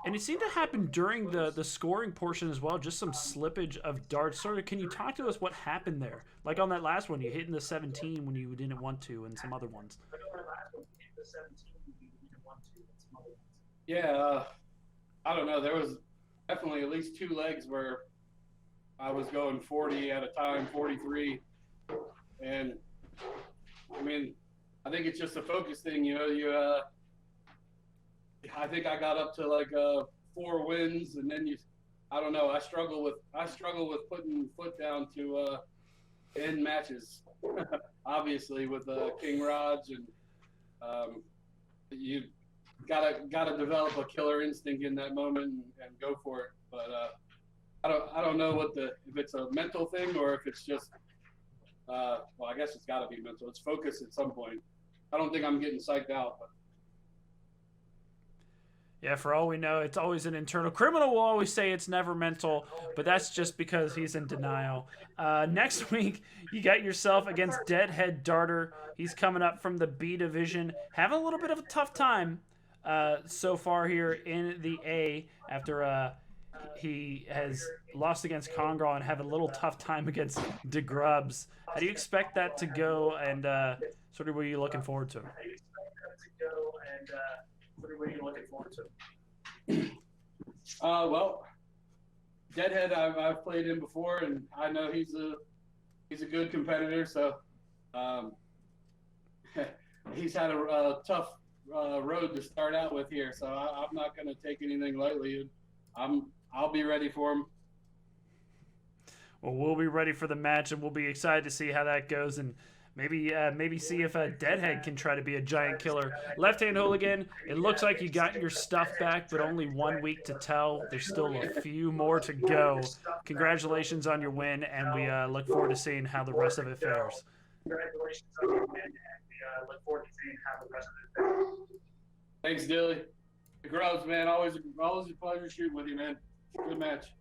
it seemed to happen during the scoring portion as well. Just some slippage of darts. Sort of, can you talk to us what happened there? Like on that last one, you hit in the 17 when you didn't want to, and some other ones. Yeah, I don't know. There was definitely at least two legs where I was going 40 at a time, 43, and I mean, I think it's just a focus thing, I think I got up to like 4 wins, and then I don't know. I struggle with putting foot down to end matches, obviously with King Raj, and you gotta develop a killer instinct in that moment and go for it. But I don't know if it's a mental thing or if it's just well, I guess it's got to be mental. It's focus at some point. I don't think I'm getting psyched out. But. Yeah, for all we know, it's always an internal. Criminal will always say it's never mental, but that's just because he's in denial. Next week, you got yourself against Deadhead Darter. He's coming up from the B division, having a little bit of a tough time so far here in the A after he has lost against Congal and have a little tough time against DeGrubs. How do you expect that to go, and sort of what are you looking forward to? Well, Deadhead, I've played him before, and I know he's a good competitor. So he's had a tough road to start out with here. So I'm not going to take anything lightly. I'll be ready for him. Well, we'll be ready for the match, and we'll be excited to see how that goes, and maybe see if Deadhead can try to be a giant killer. Left Hand Hooligan, it looks like you got your stuff back, but only 1 week to tell. There's still a few more to go. Congratulations on your win, and we look forward to seeing how the rest of it fares. Thanks, Dilly. DeGrubs, man, always a pleasure shooting with you, man. Good match.